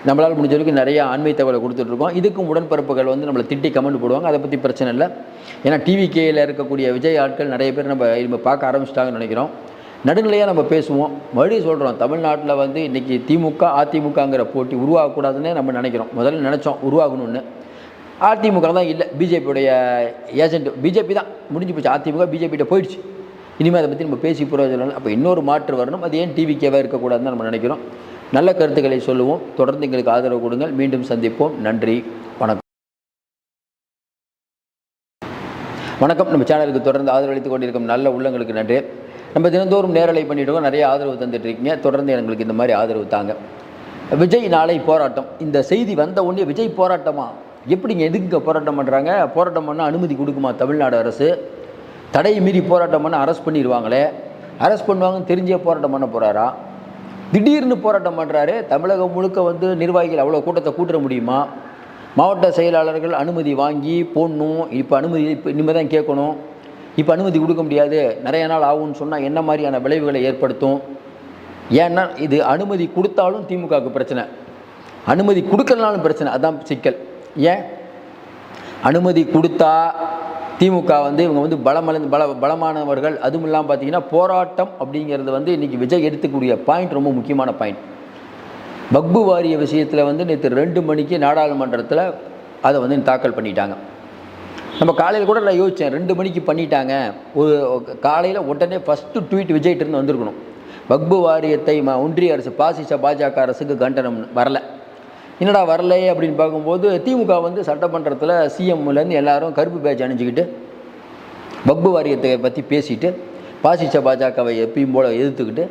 நம்மளால் முடிஞ்ச வரைக்கும் நிறையா ஆண்மை தகவலை கொடுத்துட்ருக்கோம். இதுக்கும் உடன்பிறப்புகள் நம்மளை திட்டி கமெண்ட் போடுவாங்க, அதை பற்றி பிரச்சனை இல்லை. ஏன்னா டிவிகேயில் இருக்கக்கூடிய விஜய் ஆட்கள் நிறைய பேர் நம்ம பார்க்க ஆரம்பிச்சிட்டாங்கன்னு நினைக்கிறோம். நடுநிலையாக நம்ம பேசுவோம். மறுபடியும் சொல்கிறோம், தமிழ்நாட்டில் இன்றைக்கி திமுக அதிமுகங்கிற போட்டி உருவாகக்கூடாதுன்னே நம்ம நினைக்கிறோம். முதல்ல நினச்சோம் உருவாகணும்னு. அதிமுக தான் இல்லை, பிஜேபியோடைய ஏஜென்ட் பிஜேபி தான், முடிஞ்சு போச்சு. அதிமுக பிஜேபிகிட்ட போயிடுச்சு. இனிமேல் அதை பற்றி நம்ம பேசி புரோஜனம். அப்போ இன்னொரு மாற்று வரணும். அது ஏன் டிவிக்கேவாக இருக்கக்கூடாதுன்னு நம்ம நினைக்கிறோம். நல்ல கருத்துக்களை சொல்லுவோம். தொடர்ந்து எங்களுக்கு ஆதரவு கொடுங்கள். மீண்டும் சந்திப்போம். நன்றி, வணக்கம். வணக்கம். நம்ம சேனலுக்கு தொடர்ந்து ஆதரவளித்து கொண்டிருக்கும் நல்ல உள்ளங்களுக்கு நன்றி. நம்ம தினந்தோறும் நேரலை பண்ணிவிடுவோம். நிறைய ஆதரவு தந்துட்டுருக்கீங்க. தொடர்ந்து எங்களுக்கு இந்த மாதிரி ஆதரவு தாங்க. விஜய் நாளை போராட்டம். இந்த செய்தி வந்த உடனே விஜய் போராட்டமா, எப்படிங்க எதுக்கு போராட்டம் பண்ணுறாங்க? போராட்டம் பண்ணால் அனுமதி கொடுக்குமா தமிழ்நாடு அரசு? தடையை மீறி போராட்டம் பண்ண அரெஸ்ட் பண்ணிடுவாங்களே, அரெஸ்ட் பண்ணுவாங்கன்னு தெரிஞ்சே போராட்டம் பண்ண போகிறாரா? திடீர்னு போராட்டம் பண்ணுறாரு. தமிழகம் முழுக்க நிர்வாகிகள் அவ்வளோ கூட்டத்தை கூட்ட முடியுமா? மாவட்ட செயலாளர்கள் அனுமதி வாங்கி போடணும். இப்போ அனுமதி இனிமேல் தான் கேட்கணும். இப்போ அனுமதி கொடுக்க முடியாது, நிறைய நாள் ஆகும்னு சொன்னால் என்ன மாதிரியான விளைவுகளை ஏற்படுத்தும்? ஏன்னா இது அனுமதி கொடுத்தாலும் திமுகவுக்கு பிரச்சனை, அனுமதி கொடுக்கலனாலும் பிரச்சனை. அதுதான் சிக்கல். ஏன் அனுமதி கொடுத்தா திமுக இவங்க பலமானவர்கள். அதுவும் இல்லாமல் பார்த்தீங்கன்னா போராட்டம் அப்படிங்கிறது இன்றைக்கி விஜய் எடுத்துக்கூடிய பாயிண்ட் ரொம்ப முக்கியமான பாயிண்ட். வக்பு வாரிய விஷயத்தில் நேற்று 2 மணிக்கு நாடாளுமன்றத்தில் அதை தாக்கல் பண்ணிட்டாங்க. நம்ம காலையில் கூட நான் யோசித்தேன், 2 மணிக்கு பண்ணிட்டாங்க. ஒரு காலையில் உடனே ஃபஸ்ட்டு ட்வீட் விஜய்கிட்டருந்து வந்திருக்கணும். வக்பு வாரியத்தை ஒன்றிய அரசு பாஜக அரசுக்கு கண்டனம் வரலை. என்னடா வரலையே அப்படின்னு பார்க்கும்போது திமுக சட்டமன்றத்தில் சிஎம்லேருந்து எல்லாரும் கருப்பு பேட்ச் அணிஞ்சிக்கிட்டு வக்பு வாரியத்தை பற்றி பேசிட்டு பாஜகவை எப்பயும் போல் எதிர்த்துக்கிட்டு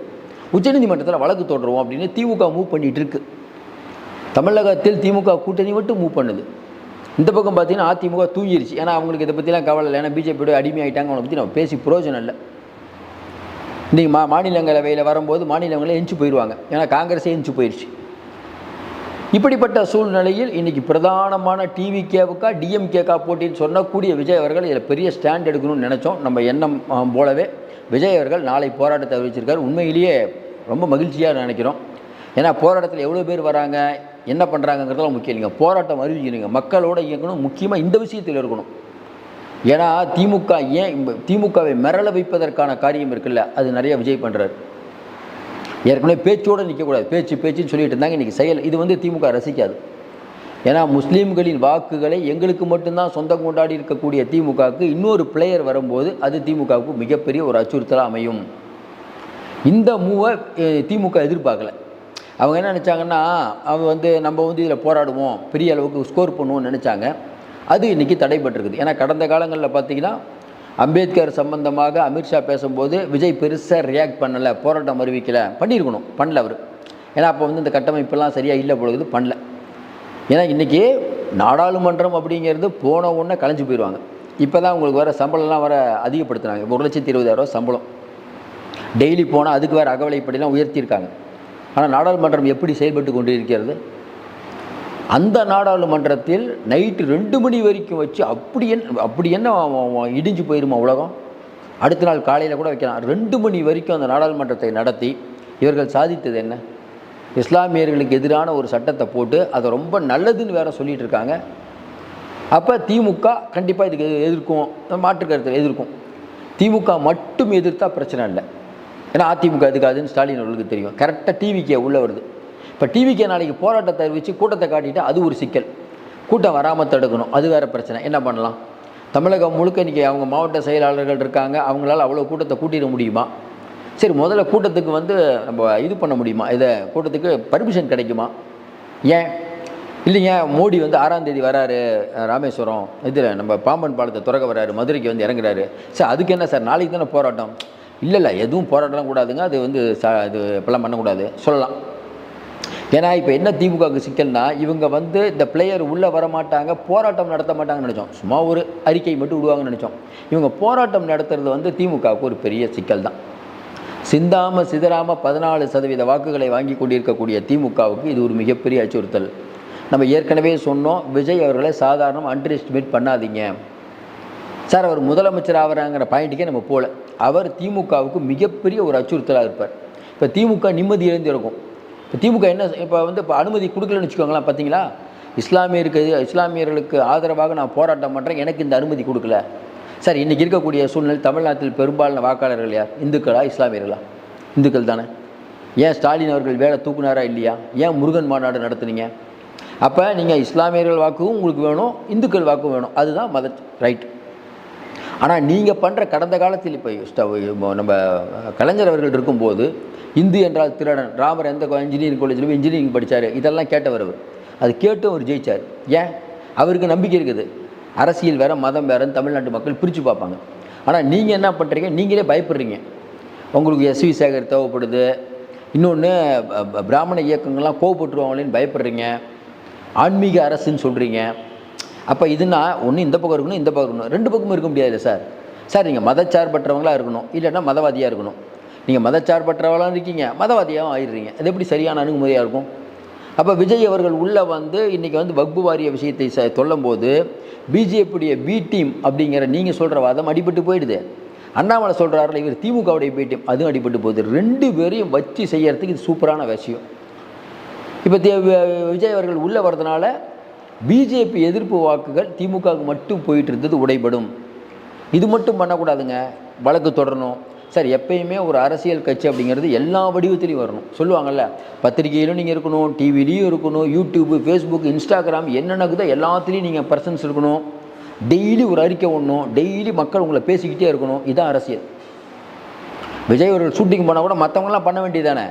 உச்சநீதிமன்றத்தில் வழக்கு தொடருவோம் அப்படின்னு திமுக மூவ் பண்ணிகிட்டு இருக்கு. தமிழகத்தில் திமுக கூட்டணி மட்டும் மூவ் பண்ணுது. இந்த பக்கம் பார்த்தீங்கன்னா அதிமுக தூங்கிடுச்சு. ஏன்னா அவங்களுக்கு இதை பற்றிலாம் கவலை இல்லை. ஏன்னா பிஜேபியோட அடிமையாயிட்டாங்க. அவங்களை பற்றி நம்ம பேசி பிரயோஜனம் இல்லை. இன்றைக்கி மாநிலங்களவையில் வரும்போது மாநிலங்களே எஞ்சி போயிடுவாங்க. ஏன்னா காங்கிரஸே எஞ்சி போயிடுச்சு. இப்படிப்பட்ட சூழ்நிலையில் இன்றைக்கி பிரதானமான டிவிகேவுக்கா டிஎம்கேக்கா போட்டின்னு சொல்லக்கூடிய விஜய் அவர்கள் இதில் பெரிய ஸ்டாண்ட் எடுக்கணும்னு நினச்சோம். நம்ம எண்ணம் போலவே விஜய் அவர்கள் நாளை போராட்டத்தை அறிவிச்சிருக்கார். உண்மையிலேயே ரொம்ப மகிழ்ச்சியாக நினைக்கிறோம். ஏன்னா போராட்டத்தில் எவ்வளோ பேர் வராங்க, என்ன பண்ணுறாங்கிறதெல்லாம் முக்கியம் இல்லைங்க. போராட்டம் அறிவிக்கிறீங்க, மக்களோட இயக்கணும். முக்கியமாக இந்த விஷயத்தில் இருக்கணும். ஏன்னா திமுகவை மிரள வைப்பதற்கான காரியம் இருக்குல்ல, அது நிறைய விஜய் பண்ணுறாரு. ஏற்கனவே பேச்சோடு நிற்கக்கூடாது, பேச்சுன்னு சொல்லிட்டு இருந்தாங்க. இன்றைக்கி செயல் இது திமுக ரசிக்காது. ஏன்னா முஸ்லீம்களின் வாக்குகளை எங்களுக்கு மட்டும்தான் சொந்தம் கொண்டாடி இருக்கக்கூடிய திமுகவுக்கு இன்னொரு பிளேயர் வரும்போது அது திமுகவுக்கு மிகப்பெரிய ஒரு அச்சுறுத்தலாக அமையும். இந்த மூவை திமுக எதிர்பார்க்கல. அவங்க என்ன நினச்சாங்கன்னா, அவங்க வந்து நம்ம வந்து இதில் போராடுவோம், பெரிய அளவுக்கு ஸ்கோர் பண்ணுவோம்னு நினச்சாங்க. அது இன்றைக்கி தடைப்பட்டிருக்குது. ஏன்னா கடந்த காலங்களில் பார்த்திங்கன்னா, அம்பேத்கர் சம்பந்தமாக அமித்ஷா பேசும்போது விஜய் பெருசாக ரியாக்ட் பண்ணலை, போராட்டம் அறிவிக்கலை. பண்ணியிருக்கணும், பண்ணல அவர். ஏன்னா அப்போ வந்து இந்த கட்டமைப்பெல்லாம் சரியாக இல்லை பொழுது பண்ணல. ஏன்னா இன்றைக்கி நாடாளுமன்றம் அப்படிங்கிறது போன உடனே கலைஞ்சு போயிடுவாங்க. இப்போ தான் உங்களுக்கு வர சம்பளம்லாம் வர அதிகப்படுத்துனாங்க. 1,20,000 சம்பளம் டெய்லி போனால், அதுக்கு வேறு அகவிலைப்படிலாம் உயர்த்தியிருக்காங்க. ஆனால் நாடாளுமன்றம் எப்படி செயல்பட்டு கொண்டு இருக்கிறது? அந்த நாடாளுமன்றத்தில் நைட்டு 2 மணி வரைக்கும் வச்சு அப்படி என்ன இடிஞ்சு போயிருமா உலகம்? அடுத்த நாள் காலையில் கூட வைக்கலாம். 2 மணி வரைக்கும் அந்த நாடாளுமன்றத்தை நடத்தி இவர்கள் சாதித்தது என்ன? இஸ்லாமியர்களுக்கு எதிரான ஒரு சட்டத்தை போட்டு அதை ரொம்ப நல்லதுன்னு வேற சொல்லிட்டு இருக்காங்க. அப்போ திமுக கண்டிப்பாக இதுக்கு எதிர்க்கும், மாற்று கருத்தை எதிர்க்கும். திமுக மட்டும் எதிர்த்தா பிரச்சனை இல்லை. ஏன்னா அதிமுக எதுக்காதுன்னு ஸ்டாலின் அவர்களுக்கு தெரியும். கரெக்டாக டிவிக்கே உள்ளே வருது. இப்போ டிவிக்கே நாளைக்கு போராட்டத்தை அறிவித்து கூட்டத்தை காட்டிட்டு அது ஒரு சிக்கல். கூட்டம் வராமல் தடுக்கணும், அது வேறு பிரச்சனை. என்ன பண்ணலாம்? தமிழகம் முழுக்க இன்றைக்கி அவங்க மாவட்ட செயலாளர்கள் இருக்காங்க. அவங்களால அவ்வளோ கூட்டத்தை கூட்டிட முடியுமா? சரி, முதல்ல கூட்டத்துக்கு வந்து நம்ம இது பண்ண முடியுமா? இதை கூட்டத்துக்கு பர்மிஷன் கிடைக்குமா? ஏன் இல்லைங்க, மோடி வந்து 6ஆம் தேதி வராரு ராமேஸ்வரம், இதில் நம்ம பாம்பன் பாலத்தை திறக்க வராரு, மதுரைக்கு வந்து இறங்குறாரு. சார் அதுக்கு என்ன சார், நாளைக்கு தானே போராட்டம்? இல்லை எதுவும் போராட்டம் கூடாதுங்க, அது வந்து இது இப்பெல்லாம் பண்ணக்கூடாது சொல்லலாம். ஏன்னா இப்போ என்ன திமுகவுக்கு சிக்கல்னா, இவங்க வந்து இந்த பிளேயர் உள்ளே வரமாட்டாங்க, போராட்டம் நடத்த மாட்டாங்கன்னு நினச்சோம். சும்மா ஒரு அறிக்கை மட்டும் விடுவாங்கன்னு நினச்சோம். இவங்க போராட்டம் நடத்துறது வந்து திமுகவுக்கு ஒரு பெரிய சிக்கல் தான். சிந்தாமல் சிதறாமல் 14% வாக்குகளை வாங்கி கொண்டிருக்கக்கூடிய திமுகவுக்கு இது ஒரு மிகப்பெரிய அச்சுறுத்தல். நம்ம ஏற்கனவே சொன்னோம், விஜய் அவர்களை சாதாரண அண்டர் எஸ்டிமேட் பண்ணாதீங்க சார். அவர் முதலமைச்சர் ஆகிறாங்கிற பாயிண்ட்டுக்கே நம்ம போகல. அவர் திமுகவுக்கு மிகப்பெரிய ஒரு அச்சுறுத்தலாக இருப்பார். இப்போ திமுக நிம்மதி இழந்து இருக்கும். இப்போ திமுக என்ன இப்போ வந்து இப்போ அனுமதி கொடுக்கலன்னு வச்சுக்கோங்களேன். பார்த்தீங்களா, இஸ்லாமியர்களுக்கு ஆதரவாக நான் போராட்டம் பண்ணுறேன், எனக்கு இந்த அனுமதி கொடுக்கல சார். இன்றைக்கி இருக்கக்கூடிய சூழ்நிலை தமிழ்நாட்டில் பெரும்பாலான வாக்காளர்கள் யார்? இந்துக்களா இஸ்லாமியர்களா? இந்துக்கள் தானே. ஏன் ஸ்டாலின் அவர்கள் வேலை தூக்குனாரா இல்லையா? ஏன் முருகன் மாநாடு நடத்துனீங்க? அப்போ நீங்கள் இஸ்லாமியர்கள் வாக்கும் உங்களுக்கு வேணும், இந்துக்கள் வாக்கும் வேணும், அதுதான் மத ரைட். ஆனால் நீங்கள் பண்ணுற கடந்த காலத்தில் இப்போ நம்ம கலைஞர் அவர்கள் இருக்கும்போது இந்து என்றால் திருடன், ராமர் எந்த இன்ஜினியரிங் காலேஜில் போய் இன்ஜினியரிங் படித்தார், இதெல்லாம் கேட்டவர் அவர். அது கேட்டும் அவர் ஜெயித்தார். ஏன்? அவருக்கு நம்பிக்கை இருக்குது. அரசியல் வேறு மதம் வேறுன்னு தமிழ்நாட்டு மக்கள் பிரித்து பார்ப்பாங்க. ஆனால் நீங்கள் என்ன பண்ணுறீங்க? நீங்களே பயப்படுறீங்க. உங்களுக்கு எஸ்வி சேகர் தேவைப்படுது, இன்னொன்று பிராமண இயக்கங்கள்லாம் கோவப்பட்டுருவாங்களேன்னு பயப்படுறீங்க, ஆன்மீக அரசுன்னு சொல்கிறீங்க. அப்போ இதுனா ஒன்று இந்த பக்கம் இருக்கணும், இந்த பக்கம் இருக்கணும், 2 பக்கமும் இருக்க முடியாது சார். சார் நீங்கள் மதச்சார்பற்றவங்களாக இருக்கணும், இல்லைன்னா மதவாதியாக இருக்கணும். நீங்கள் மதச்சார்பற்றவங்களாக இருக்கீங்க, மதவாதியாகவும் ஆயிடுறீங்க. அது எப்படி சரியான அணுகுமுறையாக இருக்கும்? அப்போ விஜய் அவர்கள் உள்ளே வந்து இன்றைக்கி வந்து வக்பு வாரிய விஷயத்தை சொல்லும்போது பிஜேபியுடைய பி டீம் அப்படிங்கிற நீங்கள் சொல்கிற வாதம் அடிபட்டு போயிடுது. அண்ணாமலை சொல்கிறாரில்ல, இவர் திமுகவுடைய பி டீம், அதுவும் அடிபட்டு போகுது. 2 பேரையும் வச்சு செய்யறதுக்கு இது சூப்பரான விஷயம். இப்போ விஜய் அவர்கள் உள்ளே வர்றதுனால பிஜேபி எதிர்ப்பு வாக்குகள் திமுகவுக்கு மட்டும் போயிட்டு இருந்தது உடைபடும். இது மட்டும் பண்ணக்கூடாதுங்க, வழக்கு தொடரணும் சார். எப்பயுமே ஒரு அரசியல் கட்சி அப்படிங்கிறது எல்லா வடிவத்திலையும் வரணும். சொல்லுவாங்கள்ல, பத்திரிகையிலும் நீங்கள் இருக்கணும், டிவிலையும் இருக்கணும், யூடியூப்பு, ஃபேஸ்புக், இன்ஸ்டாகிராம் என்னென்னக்குதோ எல்லாத்துலேயும் நீங்கள் பர்சன்ஸ் இருக்கணும். டெய்லி ஒரு அறிக்கை ஒன்றும், டெய்லி மக்கள் உங்களை பேசிக்கிட்டே இருக்கணும். இதுதான் அரசியல். விஜய் அவர்கள் ஷூட்டிங் போனால் கூட மற்றவங்களாம் பண்ண வேண்டியதானே.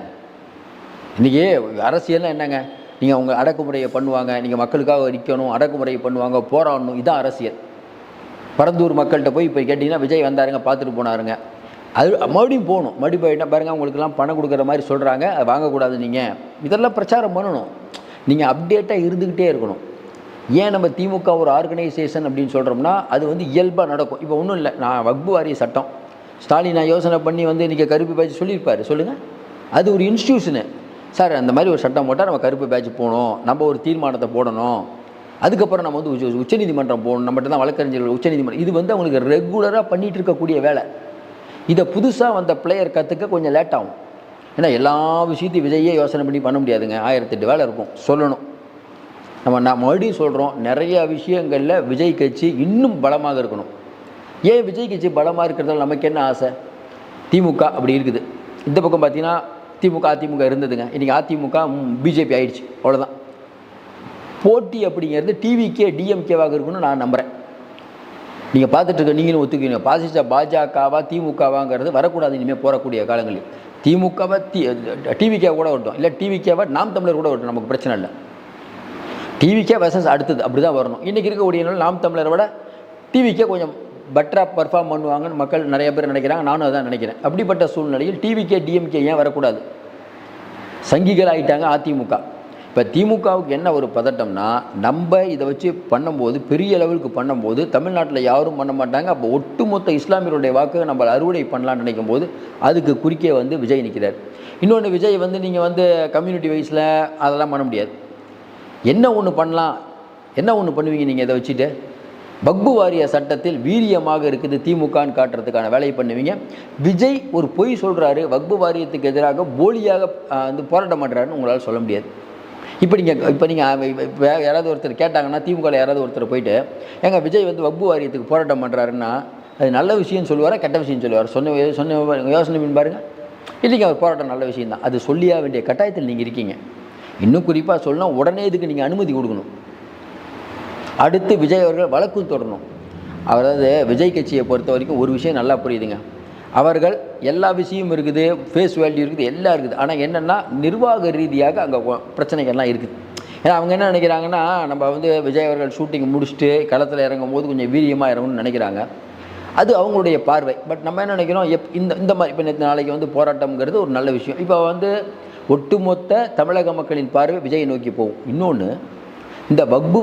இன்றைக்கி அரசியல்லாம் என்னங்க, நீங்கள் அவங்க அடக்குமுறையை பண்ணுவாங்க, நீங்கள் மக்களுக்காக நிற்கணும், அடக்குமுறையை பண்ணுவாங்க, போராடணும். இதுதான் அரசியல். பரந்தூர் மக்கள்கிட்ட போய் இப்போ கேட்டிங்கன்னா விஜய் வந்தாருங்க, பார்த்துட்டு போனாருங்க, அது மறுபடியும் போகணும். மறுபடியும் போயிட்டா பாருங்கள், உங்களுக்கெல்லாம் பணம் கொடுக்குற மாதிரி சொல்கிறாங்க, அதை வாங்கக்கூடாது. நீங்கள் இதெல்லாம் பிரச்சாரம் பண்ணணும். நீங்கள் அப்டேட்டாக இருந்துக்கிட்டே இருக்கணும். ஏன் நம்ம திமுக ஒரு ஆர்கனைசேஷன் அப்படின்னு சொல்கிறோம்னா, அது வந்து இயல்பாக நடக்கும். இப்போ ஒன்றும் இல்லை, நான் வக்பு வாரிய சட்டம் ஸ்டாலின் நான் யோசனை பண்ணி வந்து இன்றைக்கி கருப்பு பேட்ச் சொல்லியிருப்பார். சொல்லுங்கள், அது ஒரு இன்ஸ்டியூஷனு சார். அந்த மாதிரி ஒரு சட்டம் போட்டால் நம்ம கருப்பு பேட்ச் போகணும், நம்ம ஒரு தீர்மானத்தை போடணும், அதுக்கப்புறம் நம்ம வந்து உச்சநீதிமன்றம் போகணும், நம்மகிட்ட தான் வழக்கறிஞர்கள் உச்சநீதிமன்றம். இது வந்து அவங்களுக்கு ரெகுலராக பண்ணிகிட்டு இருக்கக்கூடிய வேலை. இதை புதுசாக வந்த பிளேயர் கற்றுக்க கொஞ்சம் லேட் ஆகும். ஏன்னா எல்லா விஷயத்தையும் விஜயே யோசனை பண்ண முடியாதுங்க, 1008 வேலை இருக்கும் சொல்லணும். நான் மறுபடியும் சொல்கிறோம், நிறையா விஷயங்களில் விஜய் கட்சி இன்னும் பலமாக இருக்கணும். ஏன் விஜய் கட்சி பலமாக இருக்கிறதால நமக்கு என்ன ஆசை? திமுக அப்படி இருக்குது. இந்த பக்கம் பார்த்தீங்கன்னா திமுக அதிமுக இருந்ததுங்க, இன்றைக்கி அதிமுக பிஜேபி ஆயிடுச்சு, அவ்வளோதான். போட்டி அப்படிங்கிறது டிவிக்கே டிஎம்கேவாக இருக்குன்னு நான் நம்புகிறேன். நீங்கள் பார்த்துட்ருக்க நீங்களும் ஒத்துக்குவீங்க. பாசிச பாஜகவா திமுகவாங்கிறது வரக்கூடாது இனிமேல் போகக்கூடிய காலங்களில். திமுகவை டிவிகே கூட விட்டோம், இல்லை டிவிகேவை நாம் தமிழர் கூட விட்டோம், நமக்கு பிரச்சனை இல்லை. டிவிகே வர்சஸ் அடுத்தது அப்படி தான் வரணும். இன்றைக்கி இருக்கக்கூடிய நாம் தமிழரை விட டிவிகே கொஞ்சம் பெட்டராக பர்ஃபார்ம் பண்ணுவாங்கன்னு மக்கள் நிறைய பேர் நினைக்கிறாங்க, நானும் அதான் நினைக்கிறேன். அப்படிப்பட்ட சூழ்நிலையில் டிவிகே டிஎம்கே ஏன் வரக்கூடாது? சங்கிகள் ஆகிட்டாங்க அதிமுக. இப்போ திமுகவுக்கு என்ன ஒரு பதட்டம்னா, நம்ம இதை வச்சு பண்ணும்போது பெரிய லெவலுக்கு பண்ணும்போது தமிழ்நாட்டில் யாரும் பண்ண மாட்டாங்க. அப்போ ஒட்டுமொத்த இஸ்லாமியருடைய வாக்கு நம்ம அறுவடை பண்ணலான்னு நினைக்கும் போது அதுக்கு குறுக்கே விஜய் நிற்கிறார். இன்னொன்று, விஜய் நீங்கள் கம்யூனிட்டி வைஸில் அதெல்லாம் பண்ண முடியாது. என்ன ஒன்று பண்ணலாம், என்ன ஒன்று பண்ணுவீங்க நீங்கள் இதை வச்சுட்டு? வக்பு வாரிய சட்டத்தில் வீரியமாக இருக்குது திமுகன்னு காட்டுறதுக்கான வேலையை பண்ணுவீங்க. விஜய் ஒரு பொய் சொல்கிறாரு, வக்பு வாரியத்துக்கு எதிராக போலியாக போராட்டம் பண்ணுறாருன்னு உங்களால் சொல்ல முடியாது. இப்போ நீங்கள் யாராவது ஒருத்தர் கேட்டாங்கன்னா, திமுகவில் யாராவது ஒருத்தர் போயிட்டு ஏங்க விஜய் வக்பு வாரியத்துக்கு போராட்டம் பண்ணுறாருன்னா அது நல்ல விஷயம் சொல்லுவாரா கெட்ட விஷயம் சொல்லுவார்? சொன்ன யோசனை மீன் பாருங்கள். இல்லைங்க, அவர் போராட்டம் நல்ல விஷயம் தான், அது சொல்லியாக வேண்டிய கட்டாயத்தில் நீங்கள் இருக்கீங்க. இன்னும் குறிப்பாக சொல்லணும், உடனே இதுக்கு நீங்கள் அனுமதி கொடுக்கணும். அடுத்து விஜய் அவர்கள் வழக்கும் தொடரணும். அதாவது விஜய் கட்சியை பொறுத்த வரைக்கும் ஒரு விஷயம் நல்லா புரியுதுங்க, அவர்கள் எல்லா விஷயமும் இருக்குது, ஃபேஸ் வேல்யூ இருக்குது, எல்லாம் இருக்குது. ஆனால் என்னென்னா நிர்வாக ரீதியாக அங்கே பிரச்சனைகள்லாம் இருக்குது. ஏன்னா அவங்க என்ன நினைக்கிறாங்கன்னா, நம்ம விஜய் அவர்கள் ஷூட்டிங் முடிச்சுட்டு களத்தில் இறங்கும் போது கொஞ்சம் வீரியமாக இறங்கணும்னு நினைக்கிறாங்க. அது அவங்களுடைய பார்வை. பட் நம்ம என்ன நினைக்கிறோம், இந்த மாதிரி இப்போ நாளைக்கு போராட்டம்ங்கிறது ஒரு நல்ல விஷயம். இப்போ ஒட்டுமொத்த தமிழக மக்களின் பார்வை விஜயை நோக்கி போகும். இன்னொன்று, இந்த வக்பு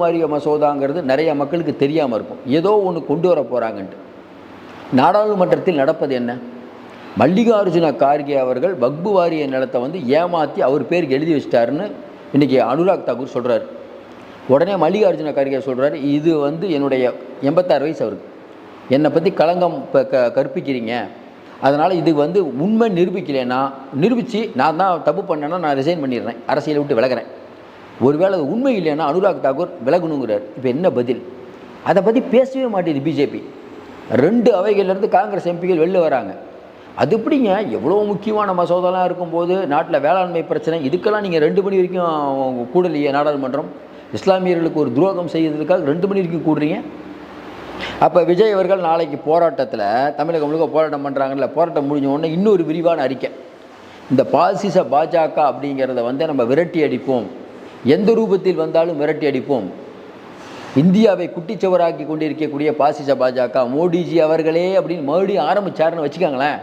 வாரிய மசோதாங்கிறது நிறைய மக்களுக்கு தெரியாமல் இருக்கும். ஏதோ ஒன்று கொண்டு வர போகிறாங்கன்ட்டு. நாடாளுமன்றத்தில் நடப்பது என்ன? மல்லிகார்ஜுன கார்கே அவர்கள் வக்பு வாரிய நிலத்தை ஏமாற்றி அவர் பேருக்கு எழுதி வச்சிட்டாருன்னு இன்றைக்கி அனுராக் தாக்கூர் சொல்கிறார். உடனே மல்லிகார்ஜுன கார்கே சொல்கிறார், இது என்னுடைய 86 வயசு அவருக்கு, என்னை பற்றி களங்கம் கற்பிக்கிறீங்க, அதனால் இது உண்மை நிரூபிக்கலைன்னா நிரூபித்து நான் தான் தப்பு பண்ணேன்னா நான் ரிசைன் பண்ணிடுறேன், அரசியலை விட்டு விலகிறேன். ஒருவேளை அது உண்மை இல்லைன்னா அனுராக் தாக்கூர் விலகணுங்கிறார். இப்போ என்ன பதில்? அதை பற்றி பேசவே மாட்டேது பிஜேபி. 2 அவைகள்லேருந்து காங்கிரஸ் எம்பிகள் வெளில வராங்க. அது எப்படிங்க, எவ்வளோ முக்கியமான மசோதாலாம் இருக்கும்போது, நாட்டில் வேளாண்மை பிரச்சனை, இதுக்கெல்லாம் நீங்கள் 2 மணி வரைக்கும் கூடலையே நாடாளுமன்றம்? இஸ்லாமியர்களுக்கு ஒரு துரோகம் செய்யறதுக்காக 2 மணி வரைக்கும் கூடுறீங்க. அப்போ விஜய் அவர்கள் நாளைக்கு போராட்டத்தில் தமிழகம் முழுக்க போராட்டம் பண்ணுறாங்கல்ல, போராட்டம் முடிஞ்ச உடனே இன்னொரு விரிவான அறிக்கை, இந்த பாசிச பாஜக அப்படிங்கிறத நம்ம விரட்டி அடிப்போம், எந்த ரூபத்தில் வந்தாலும் விரட்டி அடிப்போம், இந்தியாவை குட்டிச்சவராக்கி கொண்டிருக்கக்கூடிய பாசிச பாஜக மோடிஜி அவர்களே அப்படின்னு மறுபடியும் ஆரம்பிச்சாருன்னு வச்சுக்காங்களேன்.